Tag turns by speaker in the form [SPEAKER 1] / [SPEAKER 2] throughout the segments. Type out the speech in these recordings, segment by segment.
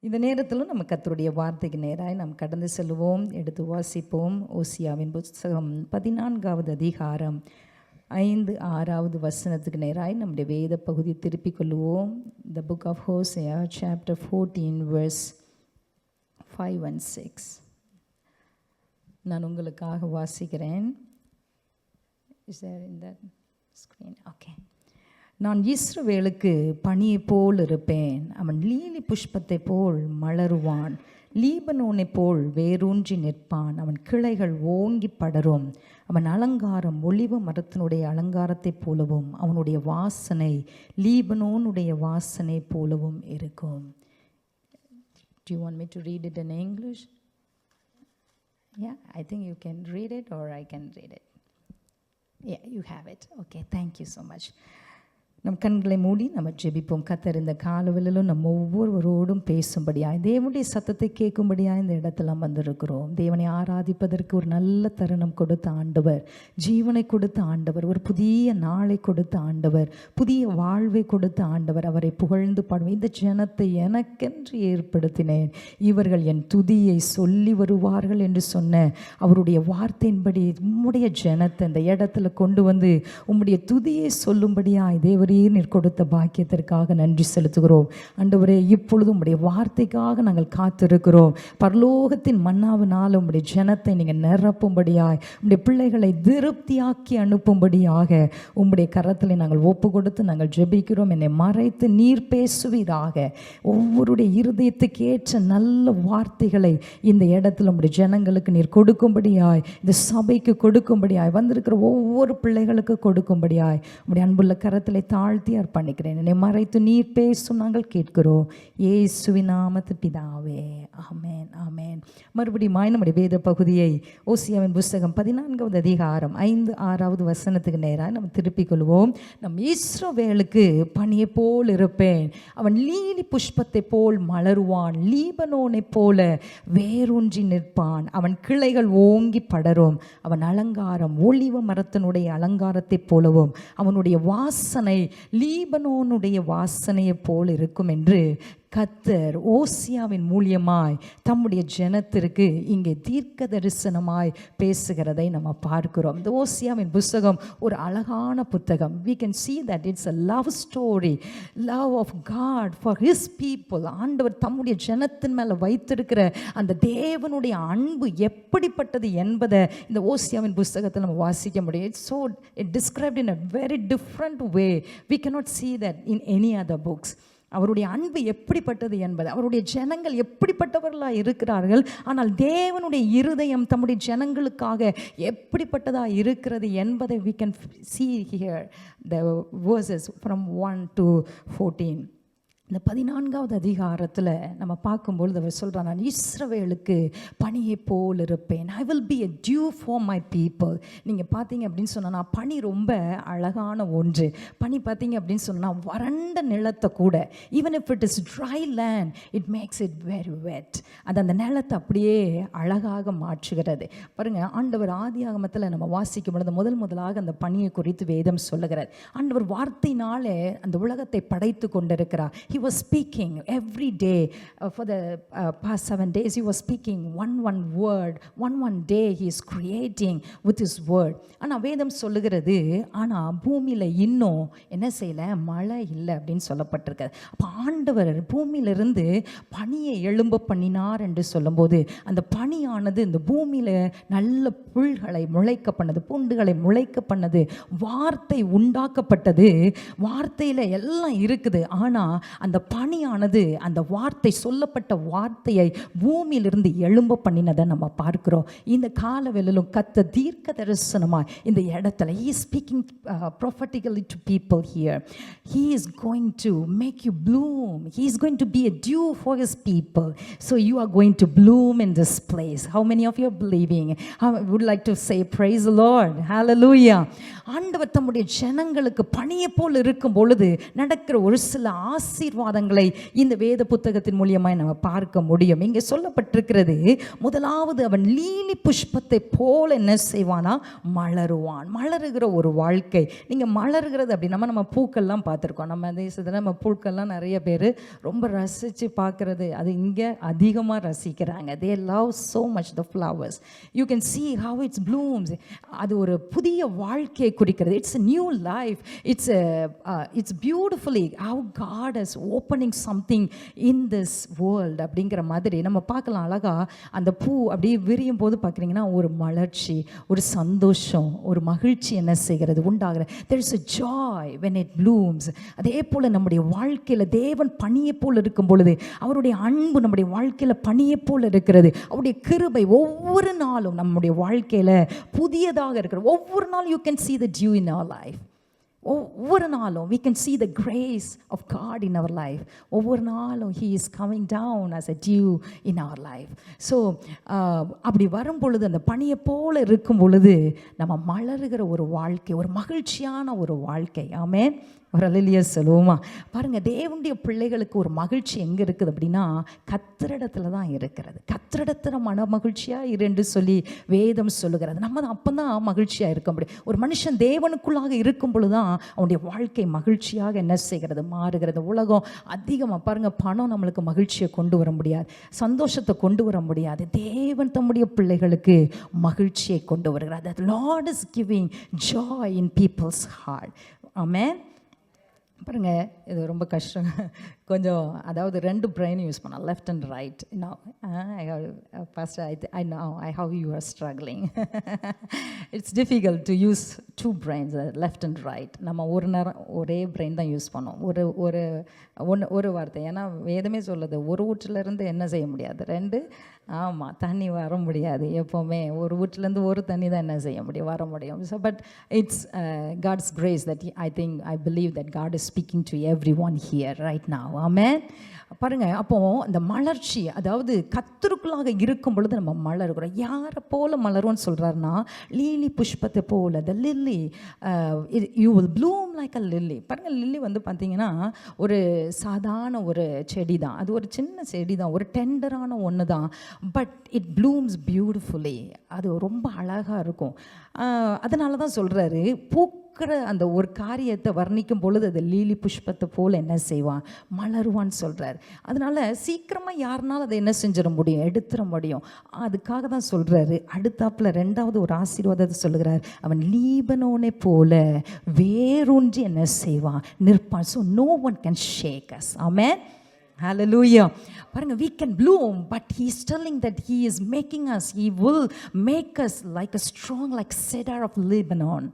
[SPEAKER 1] இந்த நேரத்தில் நம்ம கர்த்தருடைய வார்த்தைக்கு நேராய் நாம் கடந்து செல்வோம். எடுத்து வாசிப்போம். ஓசியாவின் புத்தகம் 14வது அதிகாரம் 5-6வது வசனத்துக்கு நேராய் நம்முடைய வேத பகுதியை திருப்பிக் கொள்வோம். The book of Hosea chapter 14 verse 5 and 6. நான் உங்களுக்காக வாசிக்கிறேன். Is there in that screen? Okay. நான் இஸ்ரவேலுக்கு பனியைப் போல் இருப்பேன். அவன் லீலி புஷ்பத்தை போல் மலருவான். லீபனோனை போல் வேரூன்றி நிற்பான். அவன் கிளைகள் ஓங்கி படரும். அவன் அலங்காரம் ஒலிவ மரத்தினுடைய அலங்காரத்தைப் போலவும் அவனுடைய வாசனை லீபனோனுடைய வாசனை போலவும் இருக்கும். Do you want me to read it in English? Yeah, I think you can read it or I can read it. Yeah, you have it. Okay, thank you so much. நம் கண்களை மூடி நம்ம ஜெபிப்போம். கர்த்தர் இந்த காலவெளியிலும் நம்ம ஒவ்வொருவரோடும் பேசும்படியாய் தேவனுடைய சத்தத்தை கேட்கும்படியாய் இந்த இடத்துல வந்திருக்கிறோம். தேவனை ஆராதிப்பதற்கு ஒரு நல்ல தருணம் கொடுத்த ஆண்டவர், ஜீவனை கொடுத்த ஆண்டவர், ஒரு புதிய நாளை கொடுத்த ஆண்டவர், புதிய வாழ்வை கொடுத்த ஆண்டவர். அவரை புகழ்ந்து பாடுவோம். இந்த ஜனத்தை எனக்கென்று ஏற்படுத்தினேன், இவர்கள் என் துதியை சொல்லி வருவார்கள் என்று சொன்ன அவருடைய வார்த்தையின்படி உம்முடைய ஜனத்தை இந்த இடத்துல கொண்டு வந்து உம்முடைய துதியை சொல்லும்படியாய் தேவர் நீர் கொடுத்த பாக்கியத்திற்காக நன்றி செலுத்துகிறோம். ஆண்டவரே, இப்பொழுதும் உம்முடைய வார்த்தைக்காக நாங்கள் காத்திருக்கிறோம். பரலோகத்தின் மன்னாவினால் உம்முடைய ஜனத்தை நீங்கள் நிரப்பும்படியாய், உம்முடைய பிள்ளைகளை திருப்தியாக்கி அனுப்பும்படியாக உம்முடைய கரத்தில் நாங்கள் ஒப்பு கொடுத்து நாங்கள் ஜெபிக்கிறோம். என்னை மறைத்து நீர் பேசுவீராக. ஒவ்வொருடைய இருதயத்துக்கு ஏற்ற நல்ல வார்த்தைகளை இந்த இடத்துல உம்முடைய ஜனங்களுக்கு நீர் கொடுக்கும்படியாய், இந்த சபைக்கு கொடுக்கும்படியாய், வந்திருக்கிற ஒவ்வொரு பிள்ளைகளுக்கு கொடுக்கும்படியாய் உம்முடைய அன்புள்ள கரத்தில் தாழ்த்தி அர்ப்பணிக்கிறேன். என்னை மறைத்து நீர் பேசும் நாங்கள் கேட்கிறோம். இயேசுவின் நாமத்தில் பிதாவே, ஆமென், ஆமென். மறுபடியும் நம்முடைய வேத பகுதியை ஓசியாவின் புத்தகம் 14வது அதிகாரம் 5-6வது வசனத்துக்கு நேராக நம்ம திருப்பிக் கொள்வோம். நம் இஸ்ரவேலுக்கு பனியை போல் இருப்பேன். அவன் லீலி புஷ்பத்தை போல் மலருவான். லீபனோனை போல வேரூன்றி நிற்பான். அவன் கிளைகள் ஓங்கி படரும். அவன் அலங்காரம் ஒலிவ மரத்தினுடைய அலங்காரத்தைப் போலவும் அவனுடைய வாசனை லீபனோனுடைய வாசனையை போல் இருக்கும் என்று கர்த்தர் ஓசியாவின் மூலியமாய் தம்முடைய ஜனத்திற்கு இங்கே தீர்க்க தரிசனமாய் பேசுகிறதை நம்ம பார்க்கிறோம். இந்த ஓசியாவின் புத்தகம் ஒரு அழகான புத்தகம். We can see that it's a love story, love of God for his people. ஆண்டவர் தம்முடைய ஜனத்தின் மேலே வைத்திருக்கிற அந்த தேவனுடைய அன்பு எப்படிப்பட்டது என்பதை இந்த ஓசியாவின் புத்தகத்தில் நம்ம வாசிக்க முடியும். It's so described in a very different way. We cannot see that in any other books. அவருடைய அன்பு எப்படிப்பட்டது என்பது, அவருடைய ஜனங்கள் எப்படிப்பட்டவர்களாக இருக்கிறார்கள், ஆனால் தேவனுடைய இருதயம் தம்முடைய ஜனங்களுக்காக எப்படிப்பட்டதாக இருக்கிறது என்பதை we can see here the verses from 1 to 14. இந்த 14வது அதிகாரத்தில் நம்ம பார்க்கும்பொழுது அவர் சொல்கிறார், நான் இஸ்ரவேலுக்கு பனியை போல் இருப்பேன். I will be a dew for my people. நீங்கள் பார்த்தீங்க அப்படின்னு சொன்னால் பனி ரொம்ப அழகான ஒன்று. பனி பார்த்தீங்க அப்படின்னு சொன்னால் வறண்ட நிலத்தை கூட, even if it is dry land, it makes it very wet. அது அந்த நிலத்தை அப்படியே அழகாக மாற்றுகிறது. பாருங்கள், ஆண்டவர் ஆதியாகமத்தில் நம்ம வாசிக்கும் பொழுது முதலாக அந்த பனியை குறித்து வேதம் சொல்லுகிறார். ஆண்டவர் வார்த்தையினாலே அந்த உலகத்தை படைத்து கொண்டிருக்கிறார். He was speaking every day for the past 7 days. He was speaking one word. One day he is creating with his word. ஆனா வேதம் சொல்லுகிறது, ஆனா பூமியில இன்னும் என்ன செய்யல, மழை இல்லை அப்படின்னு சொல்லப்பட்டிருக்கு. அப்போ ஆண்டவர் பூமியிலிருந்து பனியை எழும்ப பண்ணினார் என்று சொல்லும்போது அந்த பனியானது இந்த பூமியில நல்ல புல்களை முளைக்க பண்ணது, பூண்டுகளை முளைக்க பண்ணது, வார்த்தை உண்டாக்கப்பட்டது. வார்த்தையில எல்லாம் இருக்குது. ஆனா அந்த பனியானது அந்த வார்த்தை, சொல்லப்பட்ட வார்த்தையை பூமியிலிருந்து எழும்ப பண்ணினதை நம்ம பார்க்கிறோம். இந்த காலவெளியிலும் கர்த்தர் தீர்க்க தரிசனமாய் இந்த இடத்துல he is speaking prophetically to people here. He is going to make you bloom. He is going to be a dew for his people. So you are going to bloom in this place. How many of you are believing? I would like to say praise the Lord. Hallelujah. ஆண்டவர் தம்முடைய ஜனங்களுக்கு பனியை போல் இருக்கும் பொழுது நடக்கிற ஒரு சில ஆசீர்வாதம் ஆசீர்வாதங்களை இந்த வேத புத்தகத்தின் மூலியமாய் நம்ம பார்க்க முடியும். இங்கே சொல்லப்பட்டிருக்கிறது, முதலாவது அவன் லீலி புஷ்பத்தை போல என்ன செய்வானா, மலருவான். மலருகிற ஒரு வாழ்க்கை. நீங்கள் மலருகிறது அப்படின்னா நம்ம பூக்கள்லாம் பார்த்துருக்கோம். நம்ம தேசத்தில் நம்ம பூக்கள்லாம் நிறைய பேர் ரொம்ப ரசித்து பார்க்குறது, அது இங்கே அதிகமாக ரசிக்கிறாங்க. they love so much the flowers. you can see how it blooms. அது ஒரு புதிய வாழ்க்கையை குறிக்கிறது. it's a new life. it's beautifully how God is opening something in this world அப்படிங்கிற மாதிரி நம்ம பார்க்கலாம். அழகா அந்த பூ அப்படியே விரியும் போது பார்க்குறீங்கன்னா ஒரு மலர்ச்சி, ஒரு சந்தோஷம், ஒரு மகிழ்ச்சி என்ன செய்கிறது, உண்டாகிற. there is a joy when it blooms. அதே போல் நம்முடைய வாழ்க்கையில் தேவன் பனியை போல் இருக்கும் பொழுது அவருடைய அன்பு நம்முடைய வாழ்க்கையில் பனியை போல் இருக்கிறது. அவருடைய கிருபை ஒவ்வொரு நாளும் நம்முடைய வாழ்க்கையில் புதியதாக இருக்கிறது. ஒவ்வொரு நாளும் you can see the dew in our life. ஒவ்வொரு நாளும் we can see the grace of God in our life. ஒவ்வொரு நாளும் he is coming down as a dew in our life. So அப்படி வரும் பொழுது அந்த பனியை போல இருக்கும் பொழுது நம்ம மலருகிற ஒரு வாழ்க்கை, ஒரு மகிழ்ச்சியான ஒரு வாழ்க்கை. ஆமென். ஒரு அல்லேலூயா சொல்லுவோமா? பாருங்கள், தேவனுடைய பிள்ளைகளுக்கு ஒரு மகிழ்ச்சி எங்கே இருக்குது அப்படின்னா கர்த்தரிடத்துல தான் இருக்கிறது. கர்த்தரிடத்துல மன மகிழ்ச்சியாக இருந்து சொல்லி வேதம் சொல்லுகிறது. நம்ம அப்போ தான் மகிழ்ச்சியாக இருக்க முடியும். ஒரு மனுஷன் தேவனுக்குள்ளாக இருக்கும் பொழுது தான் அவனுடைய வாழ்க்கை மகிழ்ச்சியாக என்ன செய்கிறது, மாறுகிறது. உலகம் அதிகமாக பாருங்கள், பணம் நம்மளுக்கு மகிழ்ச்சியை கொண்டு வர முடியாது, சந்தோஷத்தை கொண்டு வர முடியாது. தேவன் தம்முடைய பிள்ளைகளுக்கு மகிழ்ச்சியை கொண்டு வருகிறார். that Lord is giving joy in people's heart. Amen. பாருங்க, இது ரொம்ப கஷ்டம் கொஞ்சம். அதாவது ரெண்டு பிரெயின் யூஸ் பண்ணலாம், left and right. First I know how you are struggling. it's difficult to use two brains, left and right. நம்ம ஒரு நேரம் ஒரே பிரெயின் தான் யூஸ் பண்ணோம். ஒரு வார்த்தை. ஏன்னா வேதமே சொல்லுது, ஒரு ஊற்றிலேருந்து என்ன செய்ய முடியாது, ரெண்டு ஆமாம் தண்ணி வர முடியாது. எப்போவுமே ஒரு வீட்டிலேருந்து ஒரு தண்ணி தான் என்ன செய்ய முடியும், வர முடியும். So but it's God's grace that I believe that God is speaking to everyone here right now. Amen. பாருங்கள், அப்போது இந்த மலர்ச்சி, அதாவது கர்த்தருக்குள்ளாக இருக்கும் பொழுது நம்ம மலருகிறோம். யாரை போல மலரும்னு சொல்கிறாருன்னா, லீலி புஷ்பத்தை போல, the lily you will bloom like a lily. பாருங்கள், லில்லி வந்து பார்த்திங்கன்னா ஒரு சாதாரண ஒரு செடி தான். அது ஒரு சின்ன செடி தான், ஒரு டெண்டரான ஒன்று தான். But it blooms beautifully. அது ரொம்ப அழகாக இருக்கும். அதனால தான் சொல்கிறாரு, பூக்கிற அந்த ஒரு காரியத்தை வர்ணிக்கும் பொழுது அது லீலி புஷ்பத்தை போல் என்ன செய்வான், மலருவான்னு சொல்கிறார். அதனால் சீக்கிரமாக யாருனாலும் அதை என்ன செஞ்சிட முடியும், எடுத்துட முடியும். அதுக்காக தான் சொல்கிறாரு. அடுத்தாப்பில் ரெண்டாவது ஒரு ஆசீர்வாதத்தை சொல்லுகிறார், அவன் லீபனோனை போல வேரூன்றி என்ன செய்வான், நிற்பான். So no one can shake us. Amen. Hallelujah. பாருங்க, we can bloom, but he is telling that he is making us, he will make us like a strong, like cedar of Lebanon.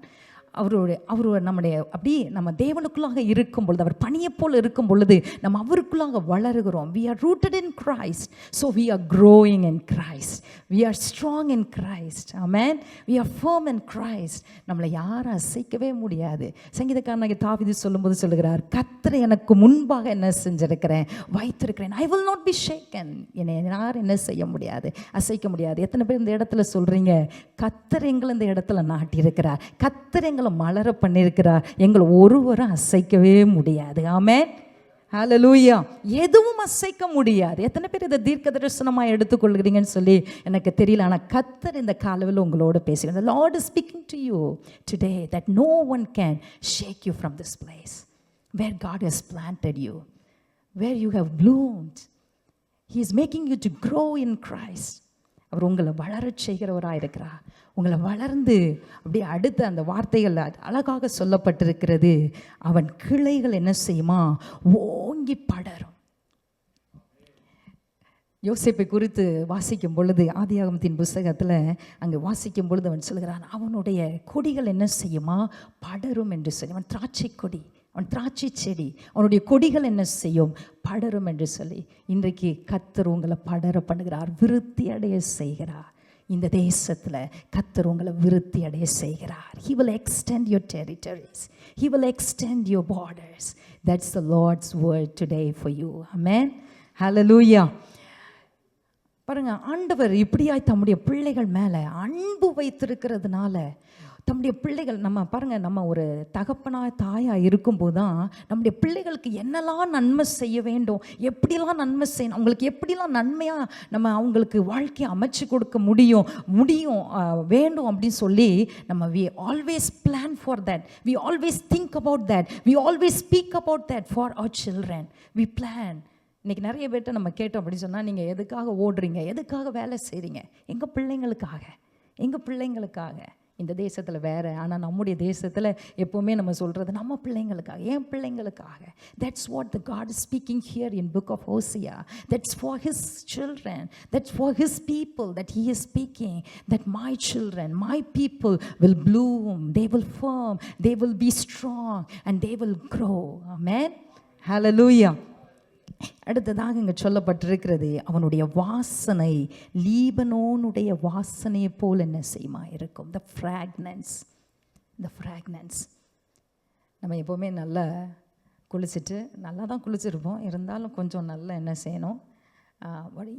[SPEAKER 1] அவரோட நம்முடைய அப்படி நம்ம தேவனுக்குள்ளாக இருக்கும் பொழுது, அவர் பனியை போல் இருக்கும் பொழுது நம்ம அவருக்குள்ளாக வளருகிறோம். we are rooted in Christ, so we are growing in Christ, we are strong in Christ. amen. we are firm in Christ. நம்மளை யாரும் அசைக்கவே முடியாது. சங்கீதக்காரனாகிய தாவீது சொல்லும்போது சொல்லுகிறார், கர்த்தரை எனக்கு முன்பாக என்ன செஞ்சிருக்கிறேன், வைத்திருக்கிறேன். I will not be shaken. என்னை யாரும் என்ன செய்ய முடியாது, அசைக்க முடியாது. எத்தனை பேர் இந்த இடத்துல சொல்றீங்க, கர்த்தர் எங்களை இந்த இடத்துல நாட்டியிருக்கிறார், கர்த்தர் எங்களை மலர பண்ணியிருக்கிறார், எங்களை ஒருவரும் அசைக்கவே முடியாது. ஆமென். ஹல்லேலூயா. எதுவும் அசைக்க முடியாது. எத்தனை பேர் இதை தீர்க்க தரிசனமாக எடுத்துக்கொள்கிறீங்கன்னு சொல்லி எனக்கு தெரியல. ஆனால் கர்த்தர் இந்த காலவில் உங்களோட பேசுகிறேன். The Lord is speaking to you today that no one can shake you from this place where God has planted you, where you have bloomed. He is making you to grow in Christ. அவர் உங்களை வளரச் செய்கிறவராக இருக்கிறார். உங்களை வளர்ந்து அப்படியே அடுத்த அந்த வார்த்தைகள் அழகாக சொல்லப்பட்டிருக்கிறது, அவன் கிளைகள் என்ன செய்யுமா, ஓங்கி படரும். யோசேப்பை குறித்து வாசிக்கும் பொழுது ஆதியாகமத்தின் புஸ்தகத்தில் அங்கே வாசிக்கும் பொழுது அவன் சொல்கிறான், அவனுடைய கொடிகள் என்ன செய்யுமா, படரும் என்று சொல்லி. அவன் திராட்சை கொடி, அவன் திராட்சை செடி, அவனுடைய கொடிகள் என்ன செய்யும், படரும் என்று சொல்லி. இன்றைக்கு கர்த்தர் உங்களை படர பண்ணுகிறார், விருத்தி அடைய செய்கிறார். இந்த தேசத்தில் கர்த்தர் உங்களை விருத்தி அடைய செய்கிறார். He will extend your territories. He will extend your borders. That's the Lord's word today for you. Amen. Hallelujah. பாருங்க, ஆண்டவர் இப்படியாய் தம்முடைய பிள்ளைகள் மேலே அன்பு வைத்திருக்கிறதுனால தம்முடைய பிள்ளைகள் நம்ம பாருங்கள், நம்ம ஒரு தகப்பனா தாயாக இருக்கும்போது தான் நம்முடைய பிள்ளைகளுக்கு என்னெல்லாம் நன்மை செய்ய வேண்டும், எப்படிலாம் நன்மை செய்யணும், அவங்களுக்கு எப்படிலாம் நன்மையாக நம்ம அவங்களுக்கு வாழ்க்கையை அமைச்சு கொடுக்க முடியும் வேண்டும் அப்படின்னு சொல்லி நம்ம we always plan for that, we always think about that, we always speak about that for our children. We plan. இன்றைக்கி நிறைய பேர்ட்ட நம்ம கேட்டோம் அப்படின்னு சொன்னால், நீங்கள் எதுக்காக ஓடுறீங்க, எதுக்காக வேலை செய்கிறீங்க? எங்கள் பிள்ளைங்களுக்காக. இந்த தேசத்தில் வேறு, ஆனால் நம்முடைய தேசத்தில் எப்போவுமே நம்ம சொல்கிறது நம்ம பிள்ளைங்களுக்காக, என் பிள்ளைங்களுக்காக. That's what the God is speaking here in book of Hosea. That's for his children, that's for his people that he is speaking. That my children, my people will bloom, they will firm, they will be strong and they will grow. Amen, hallelujah. அடுத்ததாக இங்கே சொல்லப்பட்டிருக்கிறது, அவனுடைய வாசனை லீபனோனுடைய வாசனையை போல் என்ன செய்யுமா இருக்கும். த fragrance. நம்ம எப்போவுமே நல்லா குளிச்சுட்டு நல்லா தான் குளிச்சிருப்போம், இருந்தாலும் கொஞ்சம் நல்லா என்ன செய்யணும்,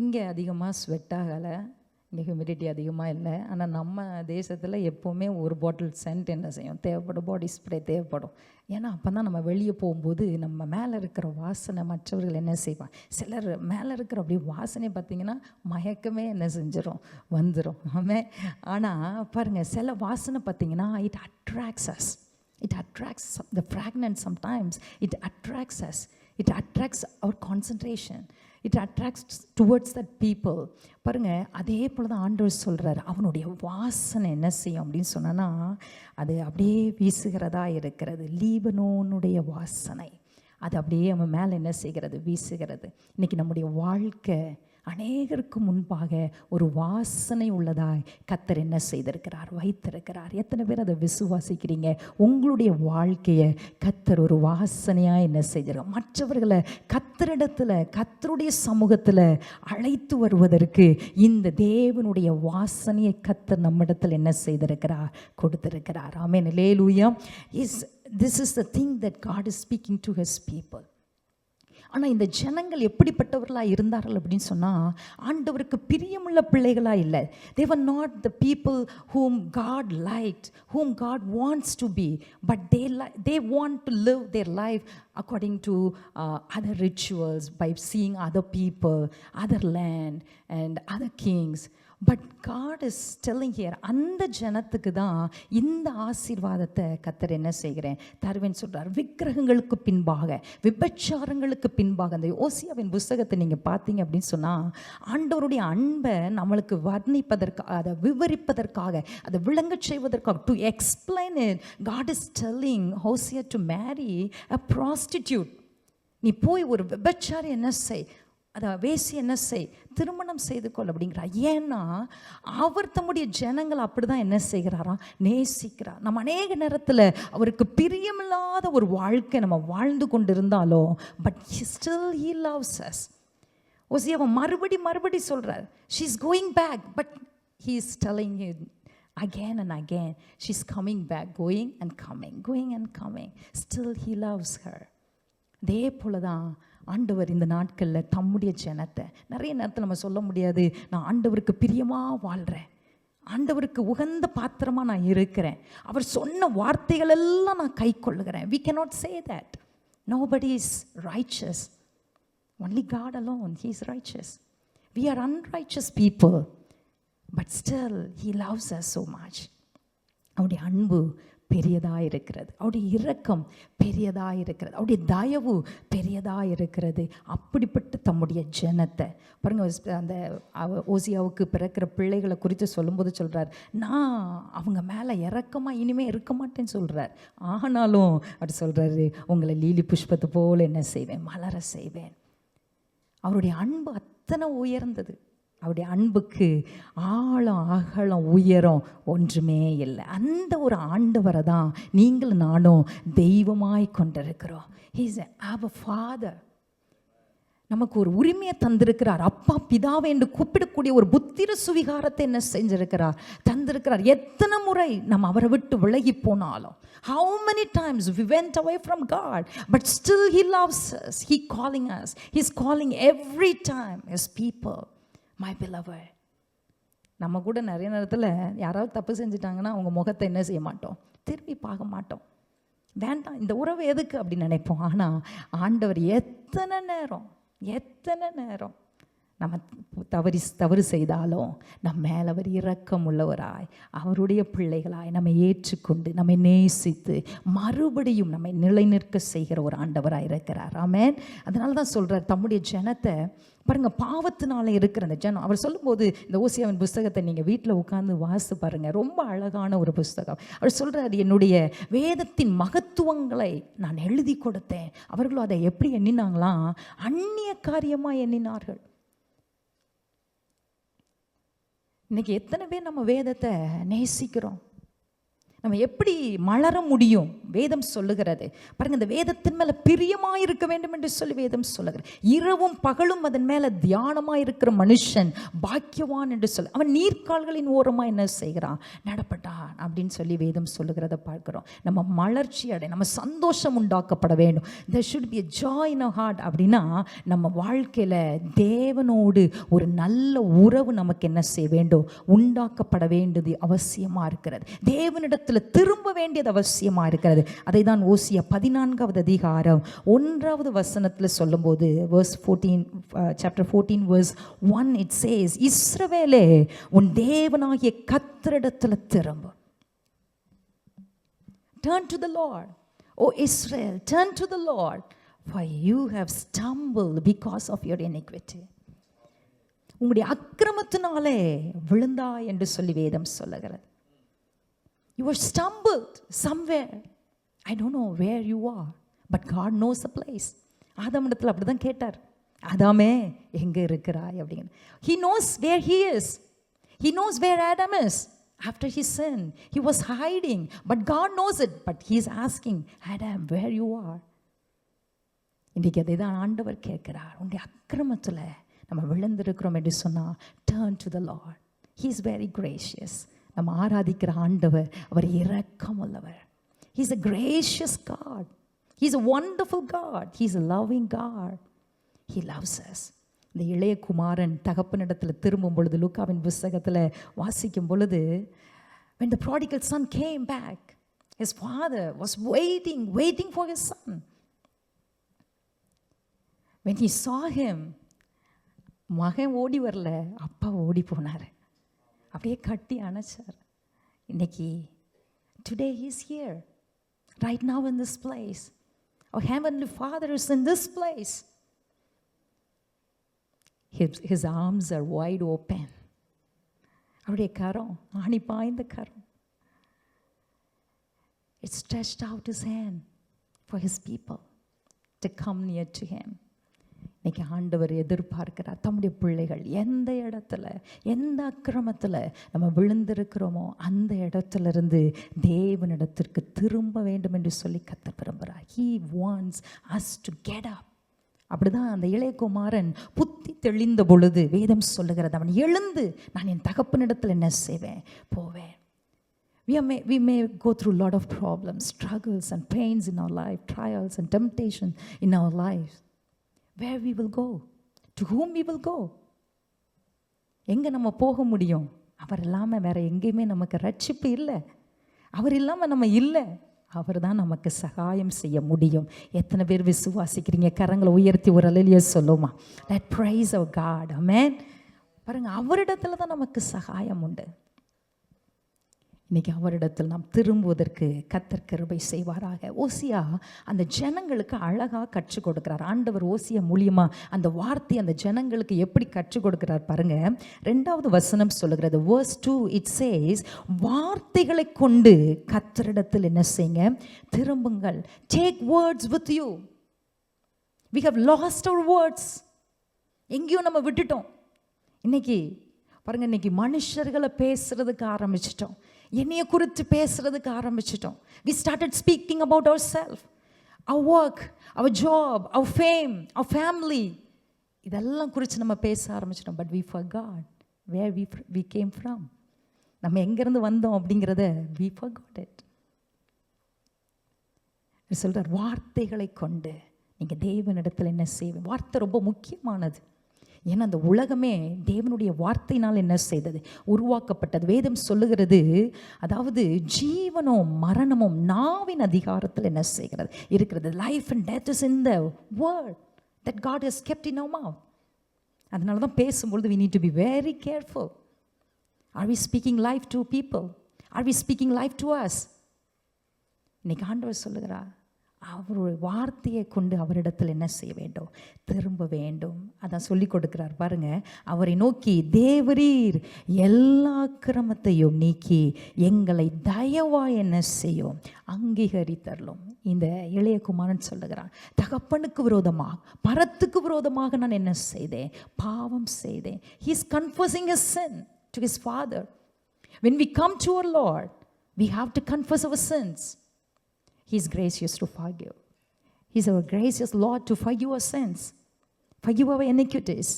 [SPEAKER 1] இங்கே அதிகமாக ஸ்வெட் ஆகலை, இங்கே ஹியூமிடிட்டி அதிகமாக இல்லை. ஆனால் நம்ம தேசத்தில் எப்போவுமே ஒரு பாட்டில் சென்ட் என்ன செய்யும் தேவைப்படும், பாடி ஸ்ப்ரே தேவைப்படும். ஏன்னா அப்போ தான் நம்ம வெளியே போகும்போது நம்ம மேலே இருக்கிற வாசனை மற்றவர்கள் என்ன செய்வாங்க. சிலர் மேலே இருக்கிற அப்படியே வாசனை பார்த்திங்கன்னா மயக்கமே என்ன செஞ்சிடும், வந்துடும். ஆமே. ஆனால் பாருங்கள், சில வாசனை பார்த்திங்கன்னா it attracts us. It attracts the fragrance sometimes. It attracts us. It attracts our concentration. It attracts towards that people. பாருங்க, அதே போல தான் ஆண்டவர் சொல்கிறார், அவனுடைய வாசனை என்ன செய்யும் அப்படின்னு சொன்னா, அது அப்படியே வீசுகிறதா இருக்கிறது. லீபனோனுடைய வாசனை அது அப்படியே அவன் மேலே என்ன செய்கிறது, வீசுகிறது. இன்றைக்கி நம்முடைய வாழ்க்கை அநேகருக்கு முன்பாக ஒரு வாசனை உள்ளதாய் கர்த்தர் என்ன செய்திருக்கிறார், வைத்திருக்கிறார். எத்தனை பேர் அதை விசுவாசிக்கிறீங்க? உங்களுடைய வாழ்க்கையை கர்த்தர் ஒரு வாசனையாக என்ன செய்திருக்கார். மற்றவர்களை கர்த்தரிடத்தில், கர்த்தருடைய சமூகத்தில் அழைத்து வருவதற்கு இந்த தேவனுடைய வாசனையை கர்த்தர் நம்மிடத்தில் என்ன செய்திருக்கிறார், கொடுத்திருக்கிறார். ஆமென், அல்லேலூயா. This is the thing that God is speaking to his people. ஆனால் இந்த ஜனங்கள் எப்படிப்பட்டவர்களாக இருந்தார்கள் அப்படின்னு சொன்னால், ஆண்டவருக்கு பிரியமுள்ள பிள்ளைகளாக இல்லை. They were not the people whom God liked, whom God wants to be, but they want to live their life according to other rituals, by seeing other people, other land and other kings. But God is telling here, அந்த ஜனத்துக்கு தான் இந்த ஆசீர்வாதத்தை கர்த்தர் என்ன செய்கிறேன் தருவேன்னு சொல்கிறார். விக்கிரகங்களுக்கு பின்பாக, விபச்சாரங்களுக்கு பின்பாக. அந்த ஓசியாவின் புஸ்தகத்தை நீங்கள் பார்த்தீங்க அப்படின்னு சொன்னால், ஆண்டவருடைய அன்பை நம்மளுக்கு வர்ணிப்பதற்காக, அதை விவரிப்பதற்காக, அதை விளங்க செய்வதற்காக, to explain it, God is telling Hosea to marry a prostitute. நீ போய் ஒரு விபச்சாரி என்ன செய், அதை வேசி என்ன செய், திருமணம் செய்து கொள் அப்படிங்கிறார். ஏன்னா அவர் தம்முடைய ஜனங்கள் அப்படி தான் என்ன செய்கிறாராம், நேசிக்கிறார். நம்ம அநேக நேரத்தில் அவருக்கு பிரியமில்லாத ஒரு வாழ்க்கை நம்ம வாழ்ந்து கொண்டு இருந்தாலும், but still he loves us. ஓசியாவை மறுபடி சொல்கிறார், she is going back, but he is telling you again and again, she's coming back, going and coming. Still he loves her. அதே போல தான் ஆண்டவர் இந்த நாட்களில் தம்முடைய ஜனத்தை, நிறைய நேரத்தில் நம்ம சொல்ல முடியாது, நான் ஆண்டவருக்கு பிரியமாக வாழ்கிறேன், ஆண்டவருக்கு உகந்த பாத்திரமாக நான் இருக்கிறேன், அவர் சொன்ன வார்த்தைகள் எல்லாம் நான் கை கொள்ளுகிறேன். We cannot say that. Nobody is righteous. Only God alone, he is righteous. We are unrighteous people, but still he loves us so much. அவருடைய அன்பு பெரியதாக இருக்கிறது, அவருடைய இரக்கம் பெரியதாக இருக்கிறது, அவருடைய தயவு பெரியதாக இருக்கிறது. அப்படிப்பட்ட தம்முடைய ஜனத்தை பாருங்கள். அந்த ஓசியாவுக்கு பிறக்கிற பிள்ளைகளை குறித்து சொல்லும்போது சொல்கிறார், நான் அவங்க மேலே இரக்கமாக இனிமேல் இருக்க மாட்டேன்னு சொல்கிறார். ஆனாலும் அவர் சொல்கிறாரு, உங்களை லீலி புஷ்பத்தை போல் என்ன செய்வேன், மலர செய்வேன். அவருடைய அன்பு அத்தனை உயர்ந்தது. அவருடைய அன்புக்கு ஆழம் அகலம் உயரம் ஒன்றுமே இல்லை. அந்த ஒரு ஆண்டவரை தான் நீங்களும் நானும் தெய்வமாய் கொண்டிருக்கிறோம். He is our Father. நமக்கு ஒரு உரிமையை தந்திருக்கிறார். அப்பா பிதாவை என்று கூப்பிடக்கூடிய ஒரு புத்திர சுவிகாரத்தை என்ன செஞ்சிருக்கிறார், தந்திருக்கிறார். எத்தனை முறை நம்ம அவரை விட்டு விலகி போனாலும், how many times we went away from God, but still he loves us. He calling us. He's calling every time his people, my beloved. நம்ம கூட நிறைய நேரத்தில் யாராவது தப்பு செஞ்சுட்டாங்கன்னா அவங்க முகத்தை என்ன செய்ய மாட்டோம், திரும்பி பார்க்க மாட்டோம். வேண்டாம், இந்த உறவு எதுக்கு அப்படின்னு நினைப்போம். ஆனால் ஆண்டவர் எத்தனை நேரம் நம்ம தவறு செய்தாலும் நம்ம மேலே அவர் இரக்கம் உள்ளவராய், அவருடைய பிள்ளைகளாய் நம்ம ஏற்றுக்கொண்டு நம்மை நேசித்து மறுபடியும் நம்மை நிலைநிற்க செய்கிற ஒரு ஆண்டவராக இருக்கிறார். ஆமென். அதனால தான் சொல்கிறார், தம்முடைய ஜனத்தை பாருங்கள், பாவத்தினால இருக்கிற அந்த ஜனம். அவர் சொல்லும்போது இந்த ஓசியாவின் புஸ்தகத்தை நீங்கள் வீட்டில் உட்காந்து வாசித்து பாருங்கள், ரொம்ப அழகான ஒரு புஸ்தகம். அவர் சொல்கிறார், என்னுடைய வேதத்தின் மகத்துவங்களை நான் எழுதி கொடுத்தேன். அவர்களும் அதை எப்படி எண்ணினாங்களாம், அந்நிய காரியமாக எண்ணினார்கள். இன்னைக்கு எத்தனை பேர் நம்ம வேதத்தை நேசிக்கிறோம்? நம்ம எப்படி மலர முடியும்? வேதம் சொல்லுகிறது பாருங்க, இந்த வேதத்தின் மேல பிரியமாக இருக்க வேண்டும் என்று சொல்லி வேதம் சொல்லுகிறது. இரவும் பகலும் அதன் மேல தியானமாக இருக்கிற மனுஷன் பாக்கியவான் என்று சொல்லு. அவன் நீர்க்கால்களின் ஓரமாக என்ன செய்கிறான், நடப்பட்டான் அப்படின்னு சொல்லி வேதம் சொல்லுகிறத பார்க்கிறோம். நம்ம மலர்ச்சி அடை, நம்ம சந்தோஷம் உண்டாக்கப்பட வேண்டும். there should be a joy in our heart. அப்படின்னா நம்ம வாழ்க்கையில தேவனோடு ஒரு நல்ல உறவு நமக்கு என்ன செய்ய வேண்டும், உண்டாக்கப்பட வேண்டியது அவசியமா இருக்கிறது. தேவனிடத்தில் திரும்ப வேண்டியது அவசியமா இருக்கிறது. அதை தான் ஓசியா 14வது அதிகாரம் 1வது வசனத்தில் சொல்லும்போது, verse 14, chapter 14 verse 1, it says, இஸ்ரவேலே உன் தேவனாகிய கர்த்தரிடத்தில் திரும்பு. Turn to the Lord, O Israel, turn to the Lord, for you have stumbled because of your iniquity. உங்களுடைய அக்கிரமத்தினாலே விழுந்தாய் என்று சொல்லி வேதம் சொல்லுகிறது. You were stumbled somewhere. I don't know where you are, but God knows the place. ஆதாமிடத்தில் அப்படி தான் கேட்டார், ஆதாமே எங்கே இருக்கிறாய் அப்படின்னு. He knows where he is. He knows where Adam is. After he sinned, he was hiding, but God knows it. But he is asking, Adam, where you are? இன்றைக்கு அதை தான் ஆண்டவர் கேட்கிறார். உன்னுடைய அக்கிரமத்தில் நம்ம விழுந்திருக்கிறோம் என்று சொன்னால், turn to the Lord. He is very gracious. நம்ம ஆராதிக்கிற ஆண்டவர் அவர் இரக்கம் உள்ளவர். He is a gracious God. He is a wonderful God. He is a loving God. He loves us. இந்த இளைய குமாரன் தகப்பனிடத்தில் திரும்பும் பொழுது லூக்காவின் புஸ்தகத்தில் வாசிக்கும் பொழுது, when the prodigal son came back, his father was waiting for his son. When he saw him, மகன் ஓடி வரல, அப்பா ஓடி போனார், அப்படியே கட்டி அணைச்சார். இன்னைக்கு today he is here, right now in this place. Our heavenly Father is in this place. His arms are wide open. அவருடைய கரம், ஆணி பாய்ந்த கரம், it stretched out his hand for his people to come near to him. இன்னைக்கு ஆண்டவர் எதிர்பார்க்கிறார், தம்முடைய பிள்ளைகள் எந்த இடத்துல, எந்த அக்கிரமத்தில் நம்ம விழுந்திருக்கிறோமோ அந்த இடத்துலேருந்து தேவனிடத்திற்கு திரும்ப வேண்டும் என்று சொல்லி கர்த்தர் விரும்புகிறார். He wants us to get up. அப்படிதான் அந்த இளையகுமாரன் புத்தி தெளிந்த பொழுது வேதம் சொல்லுகிறது, அவன் எழுந்து நான் என் தகப்பனிடத்தில் என்ன செய்வேன், போவேன். We may go through a lot of problems, struggles and pains in our life, trials and temptation in our lives. Where we will go, to whom we will go? எங்கே நம்ம போக முடியும்? அவர் இல்லாமல் வேற எங்கேயுமே நமக்கு ரட்சிப்பு இல்லை. அவர் இல்லாமல் நம்ம இல்லை. அவர் தான் நமக்கு சகாயம் செய்ய முடியும். எத்தனை பேர் விசுவாசிக்கிறீங்க? கரங்களை உயர்த்தி ஒரு அல்லேலூயா சொல்லுமா? Let praise our God. Amen. பாருங்க, அவரிடத்துல தான் நமக்கு சகாயம் உண்டு. இன்னைக்கு அவரிடத்தில் நாம் திரும்புவதற்கு கர்த்தர் கிருபை செய்வாராக. ஓசியா அந்த ஜனங்களுக்கு அழகாக கற்றுக் கொடுக்கிறார். ஆண்டவர் ஓசியா மூலியமாக அந்த வார்த்தை அந்த ஜனங்களுக்கு எப்படி கற்றுக் கொடுக்கிறார் பாருங்க. 2வது வசனம் சொல்லுகிறது, verse 2, it says, வார்த்தைகளை கொண்டு கர்த்தரிடத்தில் என்ன செய்யுங்க, திரும்புங்கள். Take words with you. We have lost our words. எங்கேயோ நம்ம விட்டுட்டோம். இன்னைக்கு பாருங்க, இன்னைக்கு மனுஷர்களை பேசுறதுக்கு ஆரம்பிச்சிட்டோம், என்னைய குறித்து பேசுறதுக்கு ஆரம்பிச்சிட்டோம். We started speaking about ourselves, our work, our job, our fame, our family. இதெல்லாம் குறித்து நம்ம பேச ஆரம்பிச்சிட்டோம். But we forgot where we came from. நம்ம எங்கேருந்து வந்தோம் அப்படிங்கிறத we forgot it. சொல்றார், வார்த்தைகளை கொண்டு நீங்கள் தேவனிடத்தில் என்ன செய்வீங்க. வார்த்தை ரொம்ப முக்கியமானது. ஏன்னா அந்த உலகமே தேவனுடைய வார்த்தையினால் என்ன செய்தது? உருவாக்கப்பட்டது. வேதம் சொல்லுகிறது, அதாவது ஜீவனும் மரணமும் நாவின் அதிகாரத்தில் என்ன செய்கிறது? இருக்கிறது. Life and death is in the word that God has kept in our mouth. அதனால தான் பேசும்பொழுது we need to be very careful. Are we speaking life to people? Are we speaking life to us? இன்னைக்கு ஆண்டவர் சொல்லுகிறார், அவருடைய வார்த்தையை கொண்டு அவரிடத்தில் என்ன செய்ய வேண்டும்? திரும்ப வேண்டும். அதான் சொல்லி கொடுக்கிறார் பாருங்க. அவரை நோக்கி, தேவரீர் எல்லா கிரமத்தையும் நீக்கி எங்களை தயவாய் என்ன செய்யும்? அங்கீகரித்தரலும். இந்த இளைய குமாரன் சொல்லுகிறான், தகப்பனுக்கு விரோதமாக, பரத்துக்கு விரோதமாக நான் என்ன செய்தேன்? பாவம் செய்தேன். He is confessing his sin to his father. When we come to our Lord, we have to confess our sins. He is gracious to forgive. He is our gracious Lord to forgive our sins, forgive our iniquities,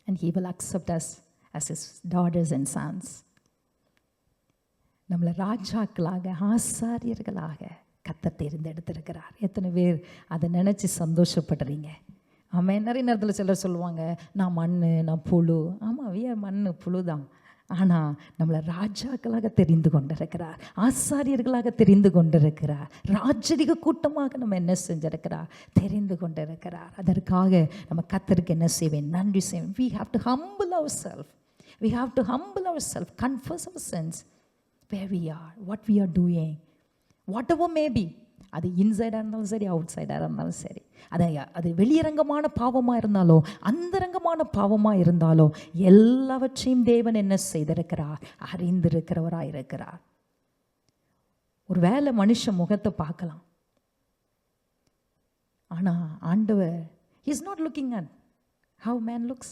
[SPEAKER 1] and He will accept us as His daughters and sons. நம்மளை ராஜாக்களாக, ஆசாரியர்களாக கர்த்தர் தேர்ந்தெடுத்திருக்கிறார். எத்தனை பேர் அதை நினச்சி சந்தோஷப்படுறீங்க? ஆமாம். நிறைய நேரத்தில் சிலர் சொல்லுவாங்க, நான் மண், நான் புழு. ஆமாம், மண் புழு தான். ஆனால் நம்மளை ராஜாக்களாக தெரிந்து கொண்டிருக்கிறார், ஆசாரியர்களாக தெரிந்து கொண்டிருக்கிறார், ராஜரிக கூட்டமாக நம்ம என்ன செஞ்சிருக்கிறார்? தெரிந்து கொண்டிருக்கிறார். அதற்காக நம்ம கர்த்தருக்கு என்ன செய்வேன்? நன்றி செய்வேன். We have to humble ourselves. We have to humble ourselves, confess our sins, where we are, what we are doing, whatever may be. அது இன்சைடாக இருந்தாலும் சரி, அவுட் சைடாக இருந்தாலும் சரி, அது வெளியரங்கமான பாவமாக இருந்தாலோ அந்தரங்கமான பாவமாக இருந்தாலோ எல்லாவற்றையும் தேவன் என்ன செய்திருக்கிறார்? அறிந்திருக்கிறவராக இருக்கிறார். ஒரு வேளை மனுஷ முகத்தை பார்க்கலாம், ஆனால் ஆண்டவர் he is not looking at how man looks.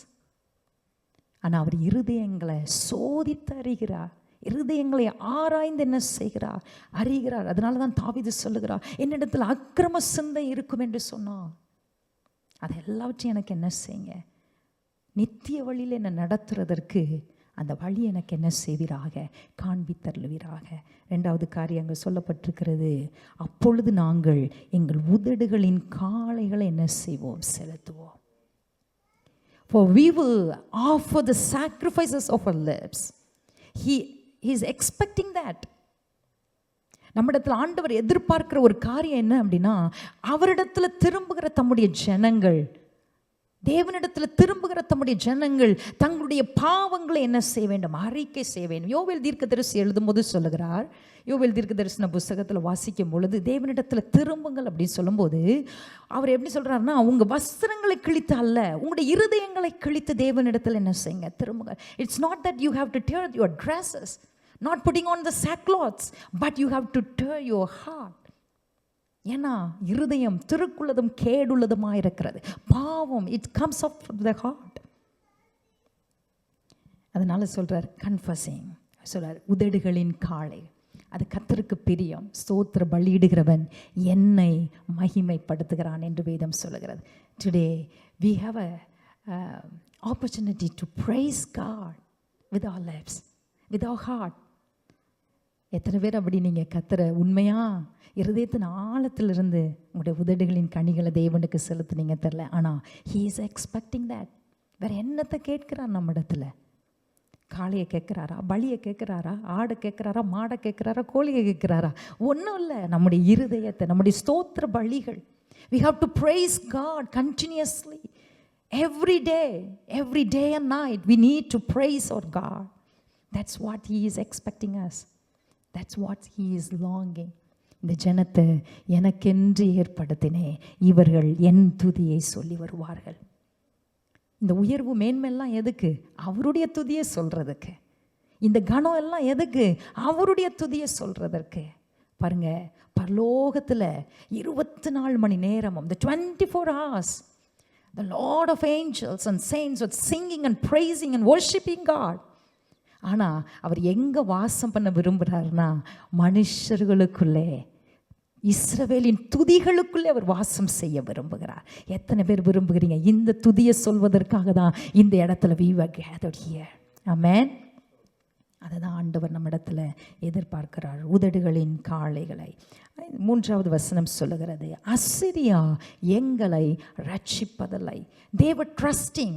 [SPEAKER 1] ஆனால் அவர் இருதயங்களை சோதித்து அறிகிறார், இருதயங்களை ஆராய்ந்து என்ன செய்கிறார்? அறிகிறார். அதனால தான் தாவீது சொல்லுகிறார், என்னிடத்தில் அக்கிரம சிந்தை இருக்கும் என்று சொன்னார். அது எல்லாவற்றையும் எனக்கு என்ன செய்யுங்க? நித்திய வழியில் என்னை நடத்துறதற்கு அந்த வழி எனக்கு என்ன செய்வீராக? காண்பித்தருளுவீராக. ரெண்டாவது காரியம் அங்கே சொல்லப்பட்டிருக்கிறது, அப்பொழுது நாங்கள் எங்கள் உதடுகளின் காளைகளை என்ன செய்வோம்? செலுத்துவோம். For we will offer the sacrifices of our lips. He is expecting that. நம்மிடத்தில் ஆண்டவர் எதிர்பார்க்கிற ஒரு காரியம் என்ன அப்படின்னா, அவரிடத்தில் திரும்புகிற தம்முடைய ஜனங்கள், தேவனிடத்தில் திரும்புகிற தம்முடைய ஜனங்கள் தங்களுடைய பாவங்களை என்ன செய்ய வேண்டும்? அறிக்கை செய்ய வேண்டும். யோவேல் தீர்க்கதரிசி எழுதும்போது சொல்லுகிறார், யோவேல் தீர்க்கதரிசன புஸ்தகத்தில் வாசிக்கும் பொழுது தேவனிடத்தில் திரும்புங்கள் அப்படின்னு சொல்லும்போது அவர் எப்படி சொல்கிறாருன்னா, உங்கள் வஸ்திரங்களை கிழித்து அல்ல, உங்களுடைய இருதயங்களை கிழித்து தேவனிடத்தில் என்ன செய்யுங்க? திரும்புங்க. It's not that you have to tear your dresses, not putting on the sackcloths, but you have to tear your heart. ஏன்னா இருதயம் திருக்குள்ளதும் கேடுள்ளதுமாக இருக்கிறது. பாவம், it comes up from the heart. அதனால சொல்றார் கன்ஃபஸிங், சொல்றார் உதடுகளின் காளை, அது கர்த்தருக்கு பிரியம். ஸ்தோத்திர பலியிடுகிறவன் என்னை மகிமைப்படுத்துகிறான் என்று வேதம் சொல்லுகிறது. Today we have a opportunity to praise God with our lips, with our heart. எத்தனை பேர் அப்படி நீங்கள் கர்த்தரை உண்மையா இருதயத்தின் ஆழத்திலிருந்து உங்களுடைய உதடுகளின் கனிகளை தேவனுக்கு செலுத்துனீங்க தெரில. ஆனால் he is expecting that. வேறு என்னத்தை கேட்கிறார் நம்ம இடத்துல? காளையை கேட்குறாரா? பலியை கேட்குறாரா? ஆடை கேட்குறாரா? மாடை கேட்குறாரா? கோழியை கேட்குறாரா? ஒன்றும் இல்லை. நம்முடைய இருதயத்தை, நம்முடைய ஸ்தோத்திர பலிகள். We have to praise God continuously. Every day and night we need to praise our God. That's what he is expecting us. That's what he is longing. இந்த ஜனத்தை எனக்கென்று ஏற்படுத்தினே, இவர்கள் என் துதியை சொல்லி வருவார்கள். இந்த உயர்வு மேன்மையெல்லாம் எதுக்கு? அவருடைய துதியை சொல்றதுக்கு. இந்த கனம் எல்லாம் எதுக்கு? அவருடைய துதியை சொல்றதற்கு. பாருங்க, பரலோகத்தில் 24 மணி நேரமும், the 24 hours, the Lord of angels and saints were singing and praising and worshiping God. ஆனால் அவர் எங்கே வாசம் பண்ண விரும்புகிறார்னா, மனுஷர்களுக்குள்ளே, இஸ்ரவேலின் துதிகளுக்குள்ளே அவர் வாசம் செய்ய விரும்புகிறார். எத்தனை பேர் விரும்புகிறீங்க? இந்த துதியை சொல்வதற்காக தான் இந்த இடத்துல we were gathered here. Amen. அதை தான் ஆண்டவர் நம்மிடத்தில் எதிர்பார்க்கிறார், உதடுகளின் காளைகளை. 3வது வசனம் சொல்லுகிறது, அசிரியா எங்களை ரட்சிப்பதில்லை. they were trusting.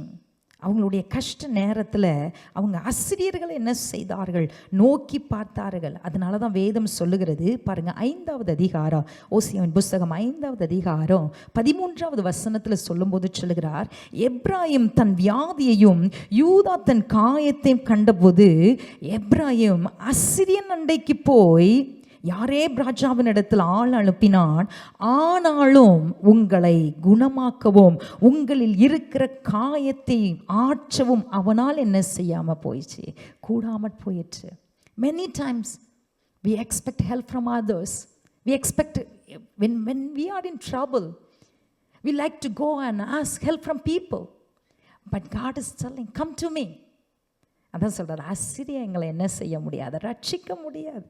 [SPEAKER 1] அவங்களுடைய கஷ்ட நேரத்தில் அவங்க அசிரியர்கள் என்ன செய்தார்கள், நோக்கி பார்த்தார்கள். அதனால தான் வேதம் சொல்லுகிறது பாருங்க, 5வது அதிகாரம், ஓசியாவின் புஸ்தகம் 5வது அதிகாரம் 13வது வசனத்தில் சொல்லும்போது சொல்லுகிறார், எப்ராயிம் தன் வியாதியையும் யூதா தன் காயத்தையும் கண்டபோது எப்ராயிம் அசிரியன் அண்டைக்கு போய் யாரேப் ராஜாவின் இடத்தில் ஆள் அனுப்பினான், ஆனாலும் உங்களை குணமாக்கவும் உங்களில் இருக்கிற காயத்தை ஆற்றவும் அவனால் என்ன செய்யாமல் போயிடுச்சு, கூடாமற் போயிடுச்சு. Many times we expect help from others. We expect when we are in trouble, we like to go and ask help from people. But God is telling, come to me. அதான் சொல்கிறார், அசிரியா எங்களை என்ன செய்ய முடியாது, ரட்சிக்க முடியாது.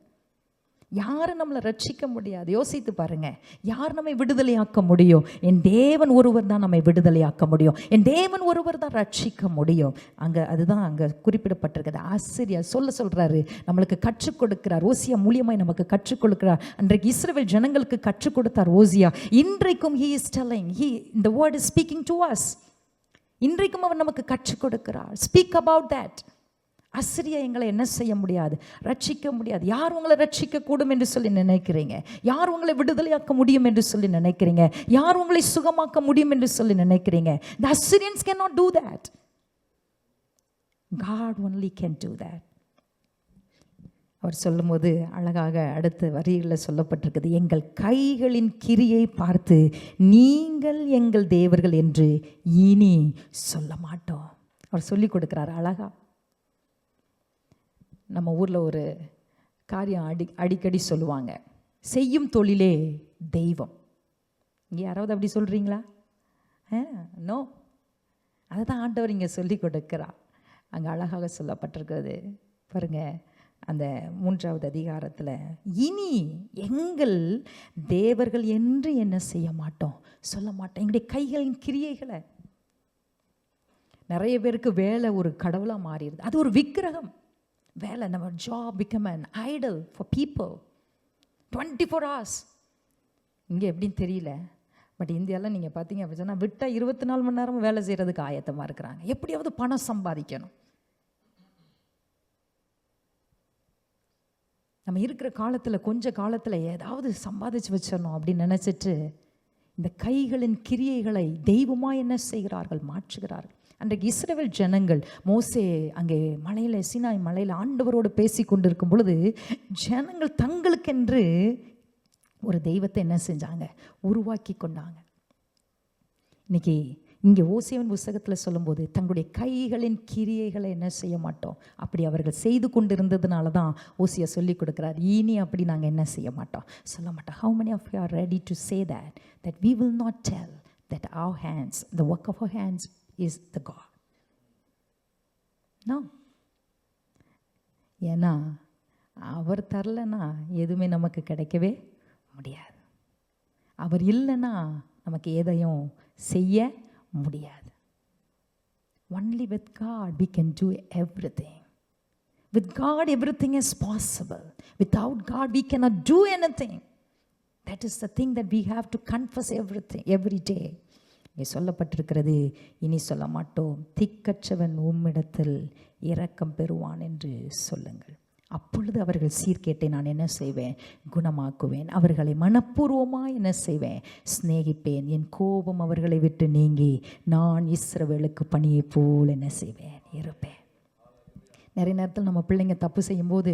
[SPEAKER 1] யாரும் நம்மளை ரட்சிக்க முடியாது. யோசித்து பாருங்க, யார் நம்மை விடுதலையாக்க முடியும்? என் தேவன் ஒருவர் தான் நம்மை விடுதலையாக்க முடியும். என் தேவன் ஒருவர் தான் ரட்சிக்க முடியும். அதுதான் அங்கே குறிப்பிடப்பட்டிருக்குது. ஆசிரியர் சொல்றாரு, நம்மளுக்கு கற்றுக் கொடுக்கிறார். ஓசியா மூலியமாய் நமக்கு கற்றுக் கொடுக்கிறார். அன்றைக்கு இஸ்ரவேல் ஜனங்களுக்கு கற்றுக் கொடுத்தார் ஓசியா. இன்றைக்கும் he is telling, the word is speaking to us. இன்றைக்கும் அவர் நமக்கு கற்றுக் கொடுக்கிறார். Speak about that. அசிரியா எங்களை என்ன செய்ய முடியாது, ரட்சிக்க முடியாது. யார் உங்களை ரட்சிக்க கூடும் என்று சொல்லி நினைக்கிறீங்க? யார் உங்களை விடுதலையாக்க முடியும் என்று சொல்லி நினைக்கிறீங்க? யார் உங்களை சுகமாக்க முடியும் என்று சொல்லி நினைக்கிறீங்க? The Assyrians cannot do that. God only can do that. அவர் சொல்லும்போது அழகாக அடுத்த வரிகளில் சொல்லப்பட்டிருக்குது, எங்கள் கைகளின் கிரியை பார்த்து நீங்கள் எங்கள் தேவர்கள் என்று இனி சொல்ல மாட்டோம். அவர் சொல்லி கொடுக்கிறார் அழகா. நம்ம ஊரில் ஒரு காரியம் அடிக்கடி சொல்லுவாங்க, செய்யும் தொழிலே தெய்வம். இங்கே யாராவது அப்படி சொல்கிறீங்களா? நோ. அதை தான் ஆண்டவர் இங்கே சொல்லி கொடுக்கிறார். அங்கே அழகாக சொல்லப்பட்டிருக்கிறது பாருங்க, அந்த 3வது அதிகாரத்தில், இனி எங்கள் தேவர்கள் என்று என்ன செய்ய மாட்டோம், சொல்ல மாட்டோம். எங்களுடைய கைகளின் கிரியைகளை. நிறைய பேருக்கு வேலை ஒரு கடவுளாக மாறிடுது, அது ஒரு விக்கிரகம். வேலை, நம்ம job become an idol for people 24 hours. இங்கே எப்படின்னு தெரியல, பட் இந்தியாவில் நீங்கள் பார்த்தீங்க அப்படி சொன்னால் விட்டால் 24 மணி நேரமும் வேலை செய்கிறதுக்கு ஆயத்தமாக இருக்கிறாங்க. எப்படியாவது பணம் சம்பாதிக்கணும். நம்ம இருக்கிற காலத்தில் கொஞ்ச காலத்தில் ஏதாவது சம்பாதிச்சு வச்சிடணும் அப்படின்னு நினச்சிட்டு இந்த கைகளின் கிரியைகளை தெய்வமாக என்ன செய்கிறார்கள், மாற்றுகிறார்கள். அன்றைக்கு இஸ்ரவேல் ஜனங்கள் மோசே அங்கே மலையில், சீனாய் மலையில் ஆண்டவரோடு பேசி கொண்டிருக்கும் பொழுது ஜனங்கள் தங்களுக்கென்று ஒரு தெய்வத்தை என்ன செஞ்சாங்க, உருவாக்கி கொண்டாங்க. இன்னைக்கு இங்கே ஓசியாவின் புஸ்தகத்தில் சொல்லும்போது தங்களுடைய கைகளின் கிரியைகளை என்ன செய்ய மாட்டோம், அப்படி அவர்கள் செய்து கொண்டிருந்ததுனால தான் ஓசியா சொல்லி கொடுக்குறார், இனி அப்படி நாங்கள் என்ன செய்ய மாட்டோம், சொல்ல மாட்டோம். How many of you are ready to say that we will not tell that our hands, the work of our hands is the God? No. ஏன்னா அவர் தரலன்னா எதுவுமே நமக்கு கிடைக்கவே முடியாது. அவர் இல்லைன்னா நமக்கு எதையும் செய்ய முடியாது. Only with God we can do everything. With God everything is possible. Without God we cannot do anything. That is the thing that we have to confess every day. இங்கே சொல்லப்பட்டிருக்கிறது, இனி சொல்ல மாட்டோம், திக்கற்றவன் உம்மிடத்தில் இரக்கம் பெறுவான் என்று சொல்லுங்கள். அப்பொழுது அவர்கள் சீர்கேட்டை நான் என்ன செய்வேன், குணமாக்குவேன். அவர்களை மனப்பூர்வமாக என்ன செய்வேன், சிநேகிப்பேன். என் கோபம் அவர்களை விட்டு நீங்கி நான் இஸ்ரவேலுக்கு பணியை போல் என்ன செய்வேன், இருப்பேன். நிறைய நேரத்தில் நம்ம பிள்ளைங்க தப்பு செய்யும்போது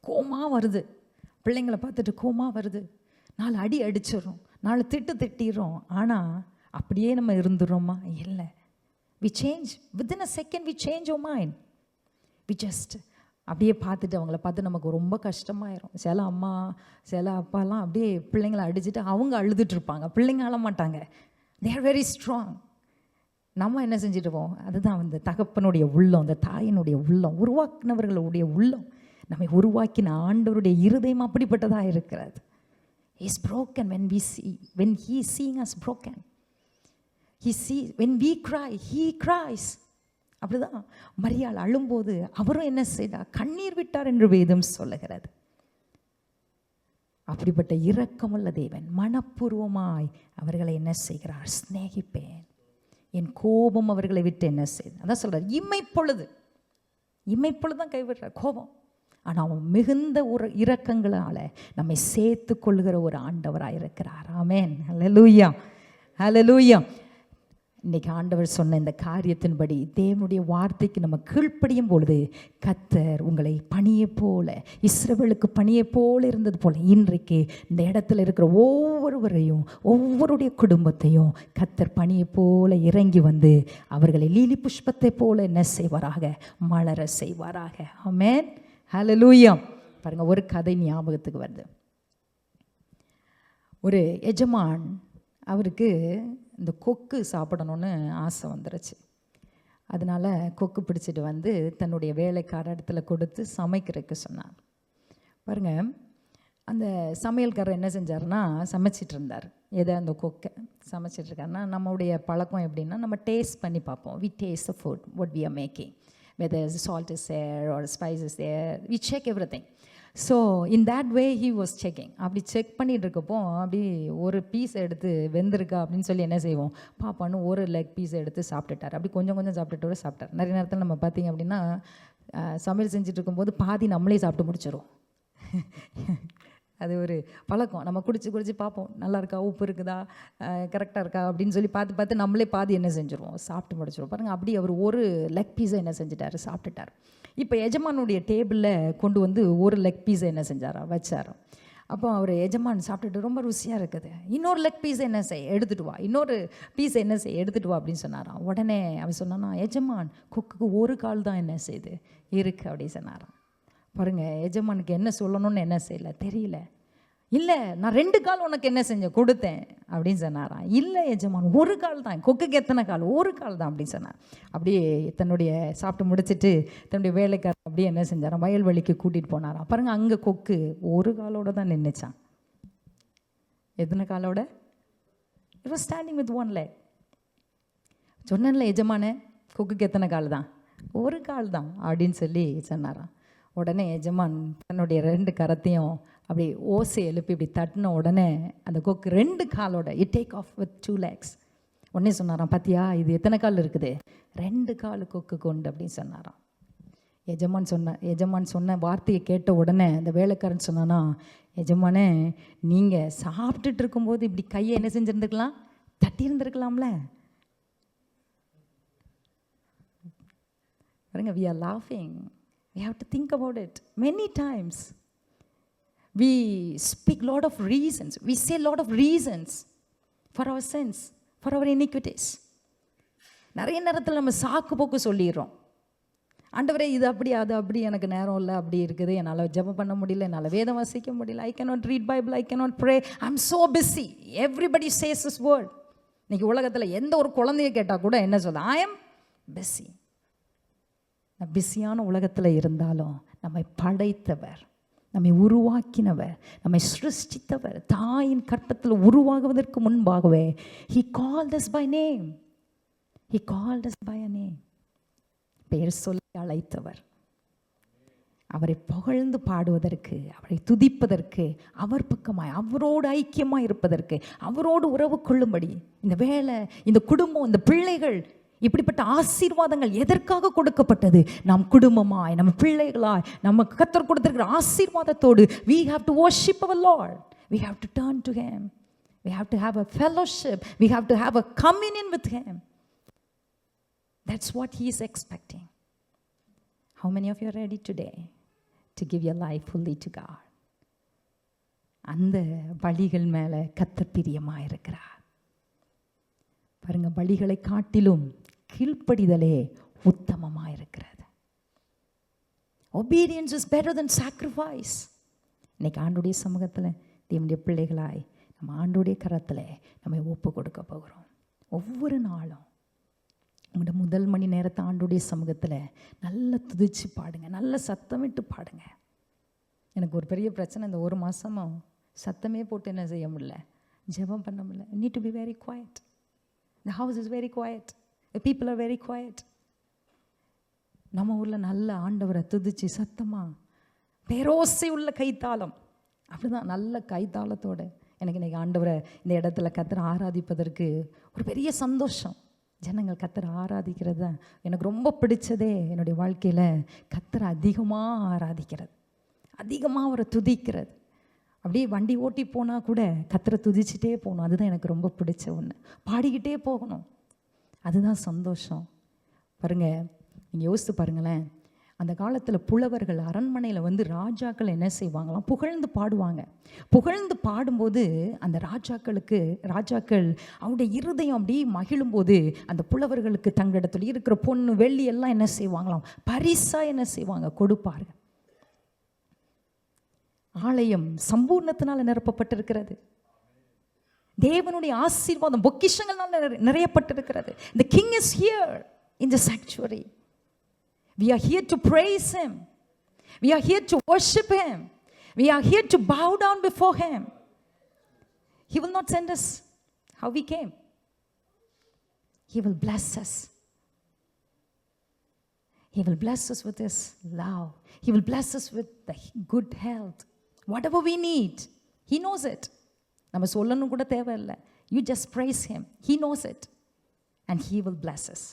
[SPEAKER 1] கோமா வருது, பிள்ளைங்களை பார்த்துட்டு கோமா வருது, 4 அடி அடிச்சிடறோம், 4 திட்டிடுறோம். ஆனால் அப்படியே நம்ம இருந்துடுறோமா? இல்லை. we change within a second. we change our mind. we just அப்படியே பார்த்துட்டு அவங்கள பார்த்து நமக்கு ரொம்ப கஷ்டமாயிரும். சில அம்மா சில அப்பாலாம் அப்படியே பிள்ளைங்களை அடிச்சுட்டு அவங்க அழுதுட்டு இருப்பாங்க, பிள்ளைங்க அழ மாட்டாங்க. they are very strong. நம்ம என்ன செஞ்சுட்டுவோம், அதுதான் வந்து தகப்பனுடைய உள்ளம், அந்த தாயினுடைய உள்ளம், உருவாக்கினவர்களுடைய உள்ளம், நம்மை உருவாக்கின ஆண்டவருடைய இருதயம் அப்படிப்பட்டதாக இருக்கிறது. he is broken when he is seeing us broken. He sees when we cry, he cries. அப்படிதான் மரியாள் அழும்போது அவரும் என்ன செய்தார்? கண்ணீர் விட்டார் என்று வேதம் சொல்லுகிறது. அப்படிப்பட்ட இரக்கமுள்ள தேவன் மனப்பூர்வமாய் அவர்களை என்ன செய்கிறார்? சிநேகிப்பேன், என் கோபம் அவர்களை விட்டு என்ன செய்து. அதான் சொல்றார், இமைப்பொழுது தான் கைவிடுறார் கோபம். ஆனால் அவன் மிகுந்த ஒரு இரக்கங்களால நம்மை சேர்த்து கொள்கிற ஒரு ஆண்டவராக இருக்கிறார். ஆமென், ஹல்லேலூயா, ஹல்லேலூயா. இன்னைக்கு ஆண்டவர் சொன்ன இந்த காரியத்தின்படி தேவனுடைய வார்த்தைக்கு நம்ம கீழ்ப்படியும் பொழுது கர்த்தர் உங்களை பணியை போல, இஸ்ரவேலுக்கு பணியை போல இருந்தது போல இன்றைக்கு இந்த இடத்துல இருக்கிற ஒவ்வொருவரையும், ஒவ்வொருடைய குடும்பத்தையும் கர்த்தர் பணியை போல இறங்கி வந்து அவர்களை லீலி புஷ்பத்தை போல என்ன செய்வாராக? மலர செய்வாராக. ஆமென், ஹல்லேலூயா. பாருங்க, ஒரு கதை ஞாபகத்துக்கு வருது. ஒரு எஜமான், அவருக்கு இந்த கொக்கு சாப்பிடணும்னு ஆசை வந்துருச்சு. அதனால் கொக்கு பிடிச்சிட்டு வந்து தன்னுடைய வேலைக்கார இடத்துல கொடுத்து சமைக்கிறதுக்கு சொன்னார். பாருங்கள், அந்த சமையல்காரர் என்ன செஞ்சார்னா சமைச்சிட்டு இருந்தார். எதை? அந்த கொக்கை சமைச்சிட்ருக்காருன்னா, நம்மளுடைய பழக்கம் எப்படின்னா நம்ம டேஸ்ட் பண்ணி பார்ப்போம். We taste the food what we are making, whether salt is there or spice is there, we check everything. So in that way he was checking. அப்படி செக் பண்ணிகிட்டு இருக்கப்போ அப்படி ஒரு பீஸ் எடுத்து வெந்திருக்கா அப்படின்னு சொல்லி என்ன செய்வோம்? பாப்பான்னு ஒரு லெக் பீஸ் எடுத்து சாப்பிட்டுட்டார். அப்படி கொஞ்சம் கொஞ்சம் சாப்பிட்டார். நிறைய நேரத்தில் நம்ம பார்த்திங்க அப்படின்னா சமையல் செஞ்சுட்டு இருக்கும்போது பாதி நம்மளே சாப்பிட்டு முடிச்சிடும். அது ஒரு பழக்கம். நம்ம குடிச்சு பார்ப்போம், நல்லா இருக்கா, உப்பு இருக்குதா, கரெக்டாக இருக்கா அப்படின்னு சொல்லி பார்த்து நம்மளே பாதி என்ன செஞ்சுருவோம்? சாப்பிட்டு முடிச்சிடுவோம். பாருங்கள், அப்படி அவர் ஒரு லெக் பீஸை என்ன செஞ்சிட்டார்? சாப்பிட்டுட்டார். இப்போ எஜமானுடைய டேபிளில் கொண்டு வந்து ஒரு லெக் பீஸை என்ன செஞ்சாரா? வச்சாரோ. அப்போ அவர் எஜமான் சாப்பிட்டுட்டு ரொம்ப ருசியாக இருக்குது, இன்னொரு லெக் பீஸை என்ன செய்ய எடுத்துகிட்டு வா, இன்னொரு பீஸை என்ன செய்ய எடுத்துகிட்டு வா அப்படின்னு சொன்னாராம். உடனே அவன் சொன்னானா, எஜமான் கொக்குக்கு ஒரு கால் தான் என்ன செய்யுது இருக்குது அப்படின்னு சொன்னாராம். பாருங்கள், எஜமானுக்கு என்ன சொல்லணும்னு என்ன செய்யலை தெரியல. இல்லை, நான் 2 கால் உனக்கு என்ன செஞ்சேன்? கொடுத்தேன் அப்படின்னு சொன்னாராம். இல்லை எஜமான், ஒரு கால் தான். கொக்குக்கு எத்தனை கால்? ஒரு கால் தான் அப்படின்னு சொன்னார். அப்படியே தன்னுடைய சாப்பிட்டு முடிச்சுட்டு தன்னுடைய வேலைக்காரர் அப்படியே என்ன செஞ்சாராம்? வயல்வெளிக்கு கூட்டிகிட்டு போனாராம். பாருங்கள், அங்கே கொக்கு ஒரு காலோடு தான் நின்றுச்சான். எத்தனை காலோட? It was standing with 1 leg. சொன்னேன்ல எஜமானே, கொக்குக்கு எத்தனை கால் தான்? ஒரு கால் தான் அப்படின்னு சொல்லி சொன்னாராம். உடனே எஜமான் தன்னுடைய 2 கரத்தையும் அப்படி ஓசை எழுப்பி இப்படி தட்டின உடனே அந்த கொக்கு 2 காலோட it take off with 2 legs. உடனே சொன்னாராம், பார்த்தியா இது எத்தனை கால் இருக்குது? 2 கால் கொக்கு கொண்டு அப்படின்னு சொன்னாராம். எஜமான் சொன்ன வார்த்தையை கேட்ட உடனே அந்த வேலைக்காரன் சொன்னானா, எஜமானே, நீங்கள் சாப்பிட்டுட்டு இருக்கும்போது இப்படி கையை என்ன செஞ்சுருந்துருக்கலாம்? தட்டி இருந்திருக்கலாம்ல. பாருங்க, we are laughing. We have to think about it. Many times we speak lot of reasons. We say lot of reasons for our sins, for our iniquities. நிறைய நேரத்தில் நம்ம சாக்கு போக்கு சொல்லிடுறோம். ஆண்டவரே, இது அப்படி, அது அப்படி, எனக்கு நேரம் இல்லை, அப்படி இருக்குது, என்னால் ஜெபம் பண்ண முடியல, என்னால் வேதம் வாசிக்க முடியல, I cannot read Bible, I cannot pray, I'm so busy. Everybody says this word. இன்னைக்கு உலகத்தில் எந்த ஒரு குழந்தைய கேட்டால் கூட என்ன சொல்ல? I am busy. பிஸியான உலகத்தில் இருந்தாலும் நம்மை படைத்தவர், நம்மை உருவாக்கினவர், நம்மை சிருஷ்டித்தவர், தாயின் கற்பத்தில் உருவாகுவதற்கு முன்பாகவே he called us by name. He called us by a name. பெயர் சொல்லி அழைத்தவர். அவரை புகழ்ந்து பாடுவதற்கு, அவரை துதிப்பதற்கு, அவர் பக்கமாய், அவரோடு ஐக்கியமாய் இருப்பதற்கு, அவரோடு உறவு கொள்ளும்படி இந்த வேலை, இந்த குடும்பம், இந்த பிள்ளைகள், இப்படிப்பட்ட ஆசீர்வாதங்கள் எதற்காக கொடுக்கப்பட்டது? நாம் குடும்பமாய், நம்ம பிள்ளைகளாய், நமக்கு கர்த்தர் கொடுத்திருக்கிற ஆசீர்வாதத்தோடு we have to worship our Lord. We have to turn to Him. We have to have a fellowship. We have to have a communion with Him. That's what He is expecting. How many of you are ready today to give your life fully to God? அந்த பலிகள் மேலே கர்த்தர் பிரியமாக இருக்கிறார். பாருங்க, பலிகளை காட்டிலும் கீழ்ப்படிதலே உத்தமமாக இருக்கிறது. Obedience is better than sacrifice. இன்னைக்கு ஆண்டுடைய சமூகத்தில் தேவனுடைய பிள்ளைகளாய் நம்ம ஆண்டுடைய கரத்தில் நம்ம ஒப்பு கொடுக்க போகிறோம். ஒவ்வொரு நாளும் உங்களோட முதல் மணி நேரத்தை ஆண்டுடைய சமூகத்தில் நல்லா துதிச்சு பாடுங்க, நல்ல சத்தமிட்டு பாடுங்க. எனக்கு ஒரு பெரிய பிரச்சனை, இந்த 1 மாதமும் சத்தமே போட்டு என்ன செய்ய முடியல, ஜெபம் பண்ண முடியல. Need to be very quiet. The house is very quiet. The people are very quiet. நம்ம ஊரில் நல்ல ஆண்டவரை துதிச்சு சத்தமாக பேரோசை உள்ள கைத்தாளம், அப்படிதான் நல்ல கைத்தாளத்தோடு எனக்கு இன்றைக்கி ஆண்டவரை இந்த இடத்துல கர்த்தரை ஆராதிப்பதற்கு ஒரு பெரிய சந்தோஷம். ஜனங்கள் கர்த்தரை ஆராதிக்கிறது தான் எனக்கு ரொம்ப பிடிச்சதே. என்னுடைய வாழ்க்கையில் கர்த்தரை அதிகமாக ஆராதிக்கிறது, அதிகமாக அவரை துதிக்கிறது. அப்படியே வண்டி ஓட்டி போனால் கூட கர்த்தரை துதிச்சிட்டே போகணும், அதுதான் எனக்கு ரொம்ப பிடிச்ச ஒன்று. பாடிக்கிட்டே போகணும், அதுதான் சந்தோஷம். பாருங்கள், நீங்கள் யோசித்து பாருங்களேன், அந்த காலத்தில் புலவர்கள் அரண்மனையில் வந்து ராஜாக்கள் என்ன செய்வாங்களாம், புகழ்ந்து பாடுவாங்க. புகழ்ந்து பாடும்போது அந்த ராஜாக்கள் அவருடைய இருதயம் அப்படியே மகிழும்போது அந்த புலவர்களுக்கு தங்களிடத்தில் இருக்கிற பொண்ணு வெள்ளி எல்லாம் என்ன செய்வாங்களாம், பரிசாக என்ன செய்வாங்க, கொடுப்பார்கள். ஆலயம் சம்பூர்ணத்தினால் நிரப்பப்பட்டிருக்கிறது. தேவனுடைய ஆசீர்வாதம் பொக்கிஷங்களால் நிறையப்பட்டிருக்கிறது. The king is here in the sanctuary. We are here to praise him. We are here to worship him. We are here to bow down before him. He will not send us how we came. He will bless us. He will bless us with his love. He will bless us with the good health. Whatever we need, he knows it. நம்ம சொல்லணும் கூட தேவையில்லை. You just praise him. He knows it. And he will bless us.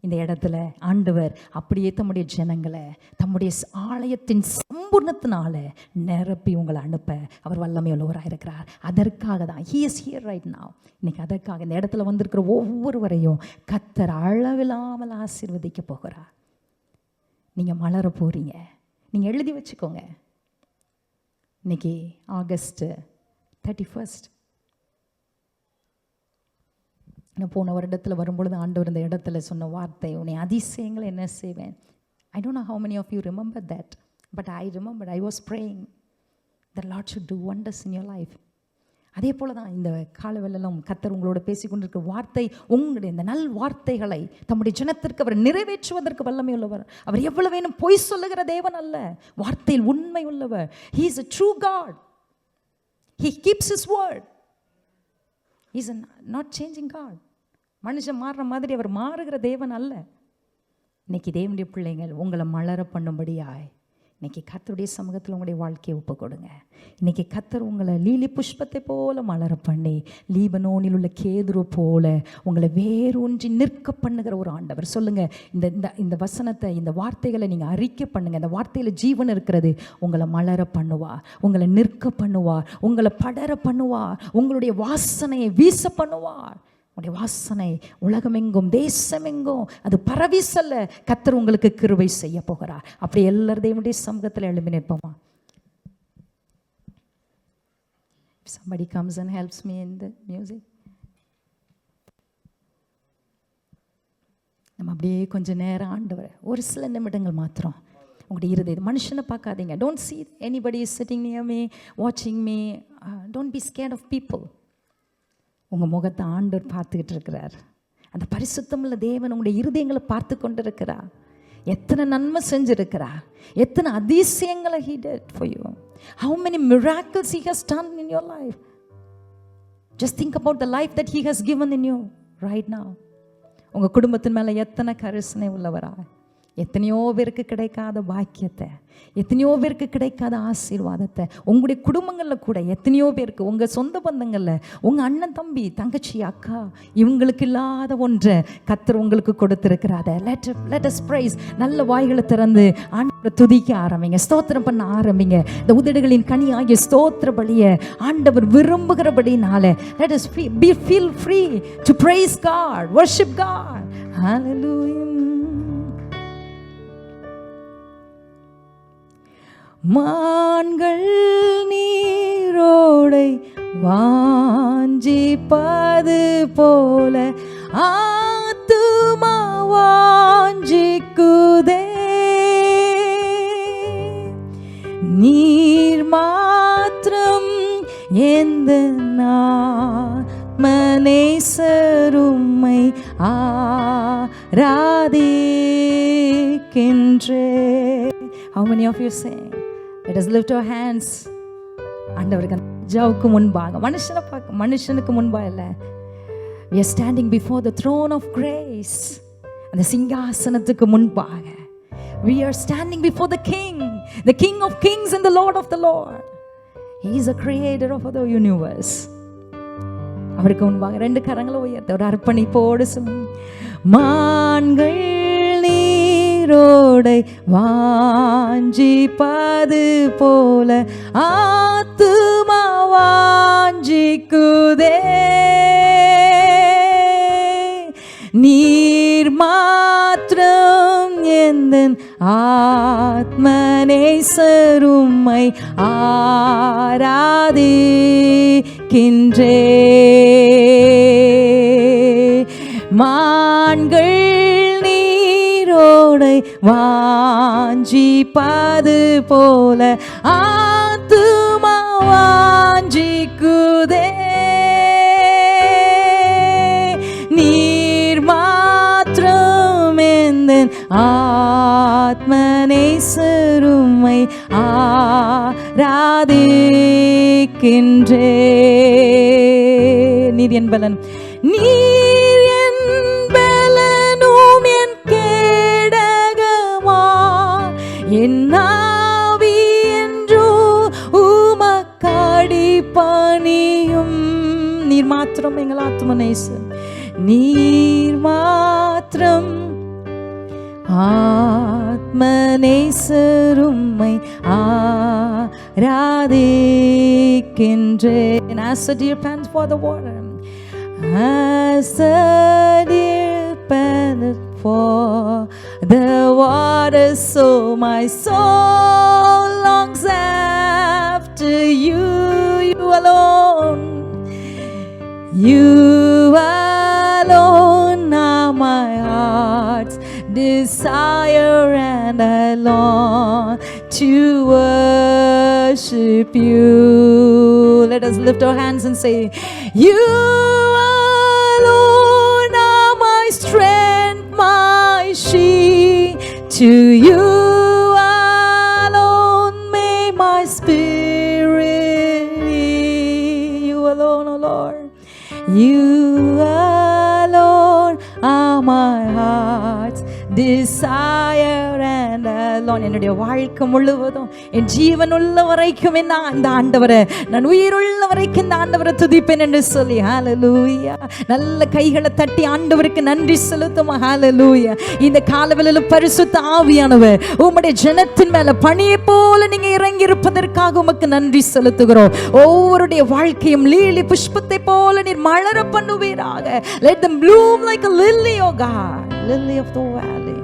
[SPEAKER 1] இந்த இடத்துல ஆண்டவர் அப்படியே தம்முடைய ஜனங்களை தம்முடைய ஆலயத்தின் சம்பூர்ணத்தினால நிரப்பி உங்களை அனுப்ப அவர் வல்லமை உள்ளவராக இருக்கிறார். அதற்காக தான் he is here right now. இன்னைக்கு அதற்காக இந்த இடத்துல வந்திருக்கிற ஒவ்வொருவரையும் கர்த்தர் அளவில்லாமல் ஆசீர்வதிக்க போகிறார். நீங்கள் மலர போறீங்க. நீங்கள் எழுதி வச்சுக்கோங்க, இன்னைக்கு ஆகஸ்ட் 31. நான் போன வருடத்தில் வரும்பொழுது ஆண்டவர் இந்த இடத்துல சொன்ன வார்த்தை, உன்னை அதிசயங்களை என்ன செய்வேன். I don't know how many of you remember that, but I remembered. I was praying the Lord should do wonders in your life. அதே போல தான் இந்த காலவெல்லாம் கர்த்தர் உங்களோட பேசிக்கொண்டிருக்கிற வார்த்தை, உங்களுடைய இந்த நல் வார்த்தைகளை தம்முடைய ஜனத்திற்கு அவர் நிறைவேற்றுவதற்கு வல்லமை உள்ளவர். அவர் எவ்வளவு வேணும் பொய் சொல்லுகிற தேவன் அல்ல, வார்த்தையில் உண்மை உள்ளவர். He is a true God. He keeps his word. He is a not changing God. மனுஷன் மாறுற மாதிரி அவர் மாறுகிற தேவன் அல்ல. இன்னைக்கு தேவனுடைய பிள்ளைங்கள் உங்களை மலர பண்ணும்படியாய் இன்னைக்கு கர்த்தருடைய சமூகத்தில் உங்களுடைய வாழ்க்கையை ஒப்பு கொடுங்க. இன்னைக்கு கர்த்தர் உங்களை லீலி புஷ்பத்தை போல மலர பண்ணி லீபனோனில் உள்ள கேதுரு போல உங்களை வேரூன்றி நிற்க பண்ணுகிற ஒரு ஆண்டவர். சொல்லுங்க, இந்த வசனத்தை, இந்த வார்த்தைகளை நீங்கள் அறிக்கை பண்ணுங்க. இந்த வார்த்தையில் ஜீவன் இருக்கிறது. உங்களை மலர பண்ணுவார், உங்களை நிற்க பண்ணுவார், உங்களை படர பண்ணுவார், உங்களுடைய வாசனையை வீச பண்ணுவார். உங்களுடைய வாசனை உலகமெங்கும் தேசமெங்கும் அது பரவி செல்ல கர்த்தர் உங்களுக்கு கிருபை செய்ய போகிறார். அப்படி எல்லாரும் தேவனுடைய சமூகத்தில் எழுப்பி நிற்போமா? Somebody comes and helps me in the music. நம்ம அப்படியே கொஞ்சம் நேரம் ஆண்டவர் ஒரு சில நிமிடங்கள் மாத்திரம் உங்களுடைய இருதயம், மனுஷனை பார்க்காதீங்க. Don't see anybody is sitting near me, watching me. Don't be scared of people. உங்கள் முகத்தை ஆண்டவர் பார்த்துக்கிட்டு இருக்கிறார். அந்த பரிசுத்தமுள்ள தேவன் உங்களுடைய இருதயங்களை பார்த்து கொண்டு இருக்கிறார். எத்தனை நன்மை செஞ்சிருக்கிறார், எத்தனை அதிசயங்களை he did for you. How many miracles he has done in your life. Just think about the life that he has given in you right now. உங்கள் குடும்பத்தின் மேலே எத்தனை கரிசனை உள்ளவரா, எத்தனையோ பேருக்கு கிடைக்காத பாக்கியத்தை, எத்தனையோ பேருக்கு கிடைக்காத ஆசீர்வாதத்தை உங்களுடைய குடும்பங்களில் கூட எத்தனையோ பேருக்கு, உங்கள் சொந்த பந்தங்களில் உங்கள் அண்ணன் தம்பி தங்கச்சி அக்கா இவங்களுக்கு இல்லாத ஒன்றை கர்த்தர் உங்களுக்கு கொடுத்துருக்கிறாத. let us praise. நல்ல வாய்களை திறந்து ஆண்டவரை துதிக்க ஆரம்பிங்க, ஸ்தோத்திரம் பண்ண ஆரம்பிங்க. இந்த உதடுகளின் கனி ஆகிய ஸ்தோத்திர பலியை ஆண்டவர் விரும்புகிறபடினால let us feel free to praise God, worship God. Hallelujah. மான்கள் நீரோடை வாஞ்சிப்பது போல ஆத்துமா வாஞ்சிக்குதே, நீர் மாத்திரம் எந்த மனேசருமை ஆராதிக்கின்றே. How many of you say? Let us lift our hands. ஆண்டவருக்கு ஜாவுக்கு முன்பாக, மனுஷனுக்கு முன்பாக இல்லை. We are standing before the throne of grace. அந்த சிங்காசனத்துக்கு முன்பாக We are standing before the King of Kings and the Lord of the Lord. He is the creator of the universe. அவருக்கு முன்பாக 2 கரங்களை உயர்த்த ஒரு அர்ப்பணிப்போடு சொல்லும். மான்கள் நீரோடை வாஞ்சிப்பது போல ஆத்துமா வாஞ்சிக்குதே, நீர் மாத்திரம் எந்தன் ஆத்மநேசரும்மை ஆராதிக்கின்றே. மான்கள் நீரோடை வாஞ்சிப்பது போல ஆத்துமா வாஞ்சிக்குதே, நீர் மாத்திரம் எந்தன் ஆத்மநேசரும்மை ஆராதிக்கின்றே. நீர் என் பலன், நீர் என் பலனும் என் கேடகமா, என் ஆவி என்றோ உமக்காடி பணியும். நீர் மாத்திரம் எங்கள் ஆத்மநேசர், நீர் மாத்திரம் ஆத்மநேசரும்மை ஆராதிக்கின்றேன். As the deer pants for the water, as the deer panteth for the water, so my soul longs after you. You alone, you alone are my heart's desire, and I long to worship you. Let us lift our hands and say, you alone are my strength, my shield. To you alone may my spirit lead. You alone, O Lord, you alone are my heart's desire, and alone. என்னுடைய வாழ்க்கை முழுவதும், என் ஜீவன் உள்ள வரைக்கும் இந்த ஆண்டவரை, நான் உயிருள்ள வரைக்கும் இந்த ஆண்டவரை துதிப்பேன் என்று சொல்லி ஹalleluya. நல்ல கைகளை தட்டி ஆண்டவருக்கு நன்றி செலுத்தும். ஹalleluya. இந்த காலவெளியில் பரிசுத்த ஆவியானவர் உம்முடைய ஜனத்தின் மேல பனியை போல நீங்க இறங்கி இருப்பதற்காக உமக்கு நன்றி செலுத்துகிறோம். ஒவ்வொருடைய வாழ்க்கையும் லீலி புஷ்பத்தை போல நீர் மலர பண்ணுவீராக. Let them bloom like a lily, oh God, lily of the valley.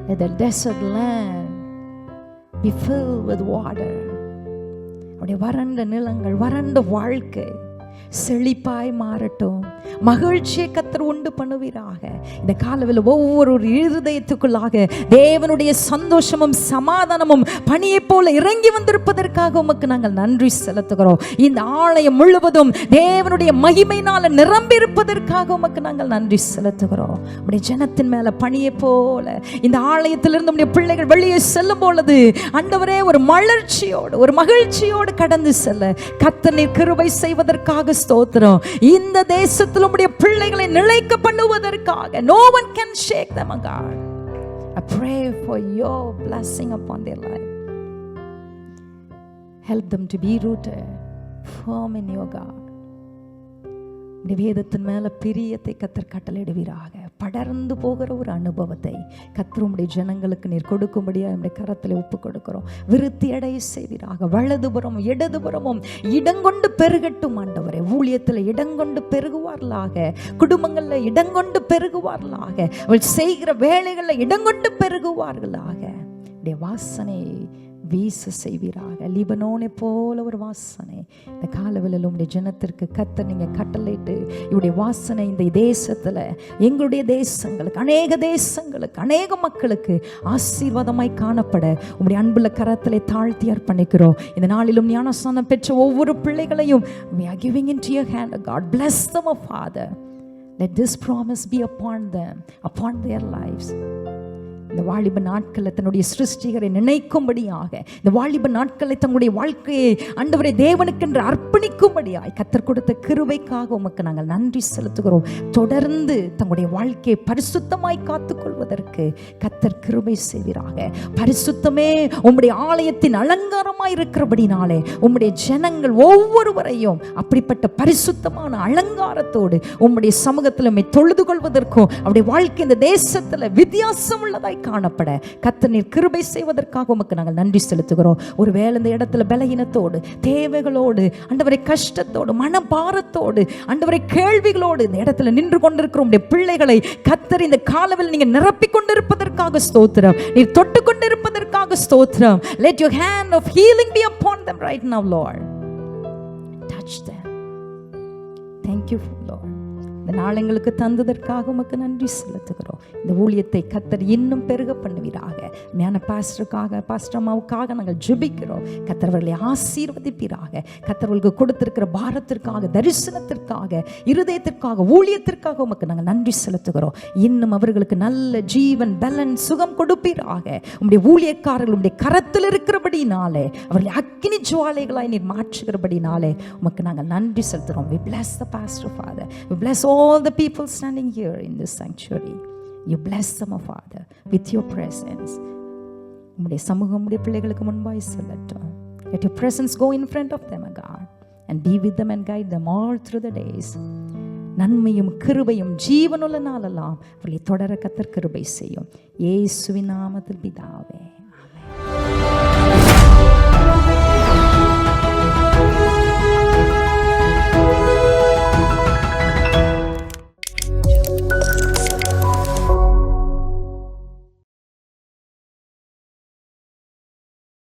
[SPEAKER 1] Let the desert land be filled with water. அவருடைய வறண்ட நிலங்கள், வறண்ட வாழ்க்கை செழிப்பாய் மாறட்டும். மகிழ்ச்சியை கர்த்தர் உண்டு பண்ணுவீராக. இந்த காலவில் ஒவ்வொரு இருதயத்துக்குள்ளாக தேவனுடைய சந்தோஷமும் சமாதானமும் பனியை போல இறங்கி வந்திருப்பதற்காக உமக்கு நாங்கள் நன்றி செலுத்துகிறோம். இந்த ஆலயம் முழுவதும் தேவனுடைய மகிமையினால நிரம்பி இருப்பதற்காக உமக்கு நாங்கள் நன்றி செலுத்துகிறோம். உடைய ஜனத்தின் மேல பனியை போல இந்த ஆலயத்திலிருந்து உடைய பிள்ளைகள் வெளியே செல்லும் பொழுது ஆண்டவரே ஒரு மலர்ச்சியோடு ஒரு மகிழ்ச்சியோடு கடந்து செல்ல கர்த்தர் நீர் கிருபை செய்வதற்காக ஸ்தோத்திரம். இந்த தேசத்தில் உம்முடைய பிள்ளைகளை நிலைக்க பண்ணுவதற்காக no one can shake them, God. I pray for your blessing upon their life. Help them to be rooted firm in your God. வேதத்தின் மேல பிரியத்தை கர்த்தர் கட்டளையிடுவீராக. படர்ந்து போகிற ஒரு அனுபவத்தை கர்த்தர் உம்முடைய ஜனங்களுக்கு நீர் கொடுக்கும்படியா நம்முடைய கரத்தில் ஒப்பு கொடுக்கிறோம். விருத்தி அடைய செய்வீராக. வலதுபுறமும் இடதுபுறமும் இடங்கொண்டு பெருகட்டும் ஆண்டவரே. ஊழியத்தில் இடங்கொண்டு பெருகுவார்களாக, குடும்பங்கள்ல இடங்கொண்டு பெருகுவார்களாக, அவள் செய்கிற வேலைகளில் இடங்கொண்டு பெருகுவார்களாக. உடைய வாசனை வீச செய்வீராக. லீபனோனை போல ஒரு வாசனை இந்த காலவெளியில் உடைய ஜனத்திற்கு கர்த்தர் நீங்க கட்டளையிட்டு இவருடைய வாசனை இந்த தேசத்துல, எங்களுடைய தேசங்களுக்கு, அநேக தேசங்களுக்கு, அநேக மக்களுக்கு ஆசீர்வாதமாய் காணப்பட உங்களுடைய அன்புள்ள கரத்திலே தாழ்த்தி அர்ப்பணிக்கிறோம். இந்த நாளிலும் ஞானஸ்நானம் பெற்ற ஒவ்வொரு பிள்ளைகளையும் we are giving into your hand, God. Bless them, O Father. Let this promise be upon them, upon their lives. இந்த வாலிப நாட்களில் தன்னுடைய சிருஷ்டிகரை நினைக்கும்படியாக, இந்த வாலிப நாட்களை தங்களுடைய வாழ்க்கையை ஆண்டவரே தேவனுக்கென்று அர்ப்பணிக்கும்படியாய் கர்த்தர் கொடுத்த கிருபைக்காக உமக்கு நாங்கள் நன்றி செலுத்துகிறோம். தொடர்ந்து தங்களுடைய வாழ்க்கையை பரிசுத்தமாய் காத்துக்கொள்வதற்கு கர்த்தர் கிருபை செய்வீராக. பரிசுத்தமே உம்முடைய ஆலயத்தின் அலங்காரமாய் இருக்கிறபடினாலே உம்முடைய ஜனங்கள் ஒவ்வொருவரையும் அப்படிப்பட்ட பரிசுத்தமான அலங்காரத்தோடு உம்முடைய சமூகத்தில் தொழுது கொள்வதற்கும் அவருடைய வாழ்க்கை இந்த தேசத்தில் வித்தியாசம் உள்ளதாய் காணப்பட கர்த்தர் நீர் கிருபை செய்வதற்காக உமக்கு நாங்கள் நன்றி செலுத்துகிறோம். ஒருவேளை இந்த இடத்துல பலகீனத்தோடு, தேவைகளோடு, ஆண்டவரை கஷ்டத்தோடு, மனபாரத்தோடு, ஆண்டவரை கேள்விகளோடு இந்த இடத்துல நின்று கொண்டிருக்கிற உம்முடைய பிள்ளைகளை கர்த்தர் இந்த காலவில் நீங்க நிரப்பிக் கொண்டிருப்பதற்காக ஸ்தோத்திரம். நீர் தொட்டு கொண்டிருப்பதற்காக ஸ்தோத்திரம். Let your hand of healing be upon them right now, Lord. Touch them. Thank you, Lord. இந்த நாளங்களுக்கு தந்ததற்காக உமக்கு நன்றி செலுத்துகிறோம். இந்த ஊழியத்தை கர்த்தர் இன்னும் பெருக பண்ணுவீராக. ஞான பாஸ்டருக்காக, பாஸ்டர் அம்மாவுக்காக நாங்கள் ஜெபிக்கிறோம். கர்த்தர்வர்களை ஆசீர்வதிப்பீராக. கர்த்தர்களுக்கு கொடுத்திருக்கிற பாரத்திற்காக, தரிசனத்திற்காக, இருதயத்திற்காக, ஊழியத்திற்காக உமக்கு நாங்கள் நன்றி செலுத்துகிறோம். இன்னும் அவர்களுக்கு நல்ல ஜீவன், பலன், சுகம் கொடுப்பீராக. உம்முடைய ஊழியக்காரர்கள் உம்முடைய கரத்தில் இருக்கிறபடினாலே, அவர்களை அக்கினி ஜுவாலைகளாய் நீர் மாற்றுகிறபடினாலே உமக்கு நாங்கள் நன்றி செலுத்துகிறோம். We bless the pastor, Father. We bless all the people standing here in this sanctuary. You bless them, oh Father, with your presence. உம்முடைய சமூகம் உம்முடைய பிள்ளைகளுக்கு முன்பாய் செல்லட்டும். Let your presence go in front of them, God, and be with them and guide them all through the days. நன்மையும் கிருபையும் ஜீவனுள்ள நாளெல்லாம் அவர்களை தொடர கர்த்தர் கிருபை செய்யும். இயேசுவின் நாமத்தில் பிதாவே.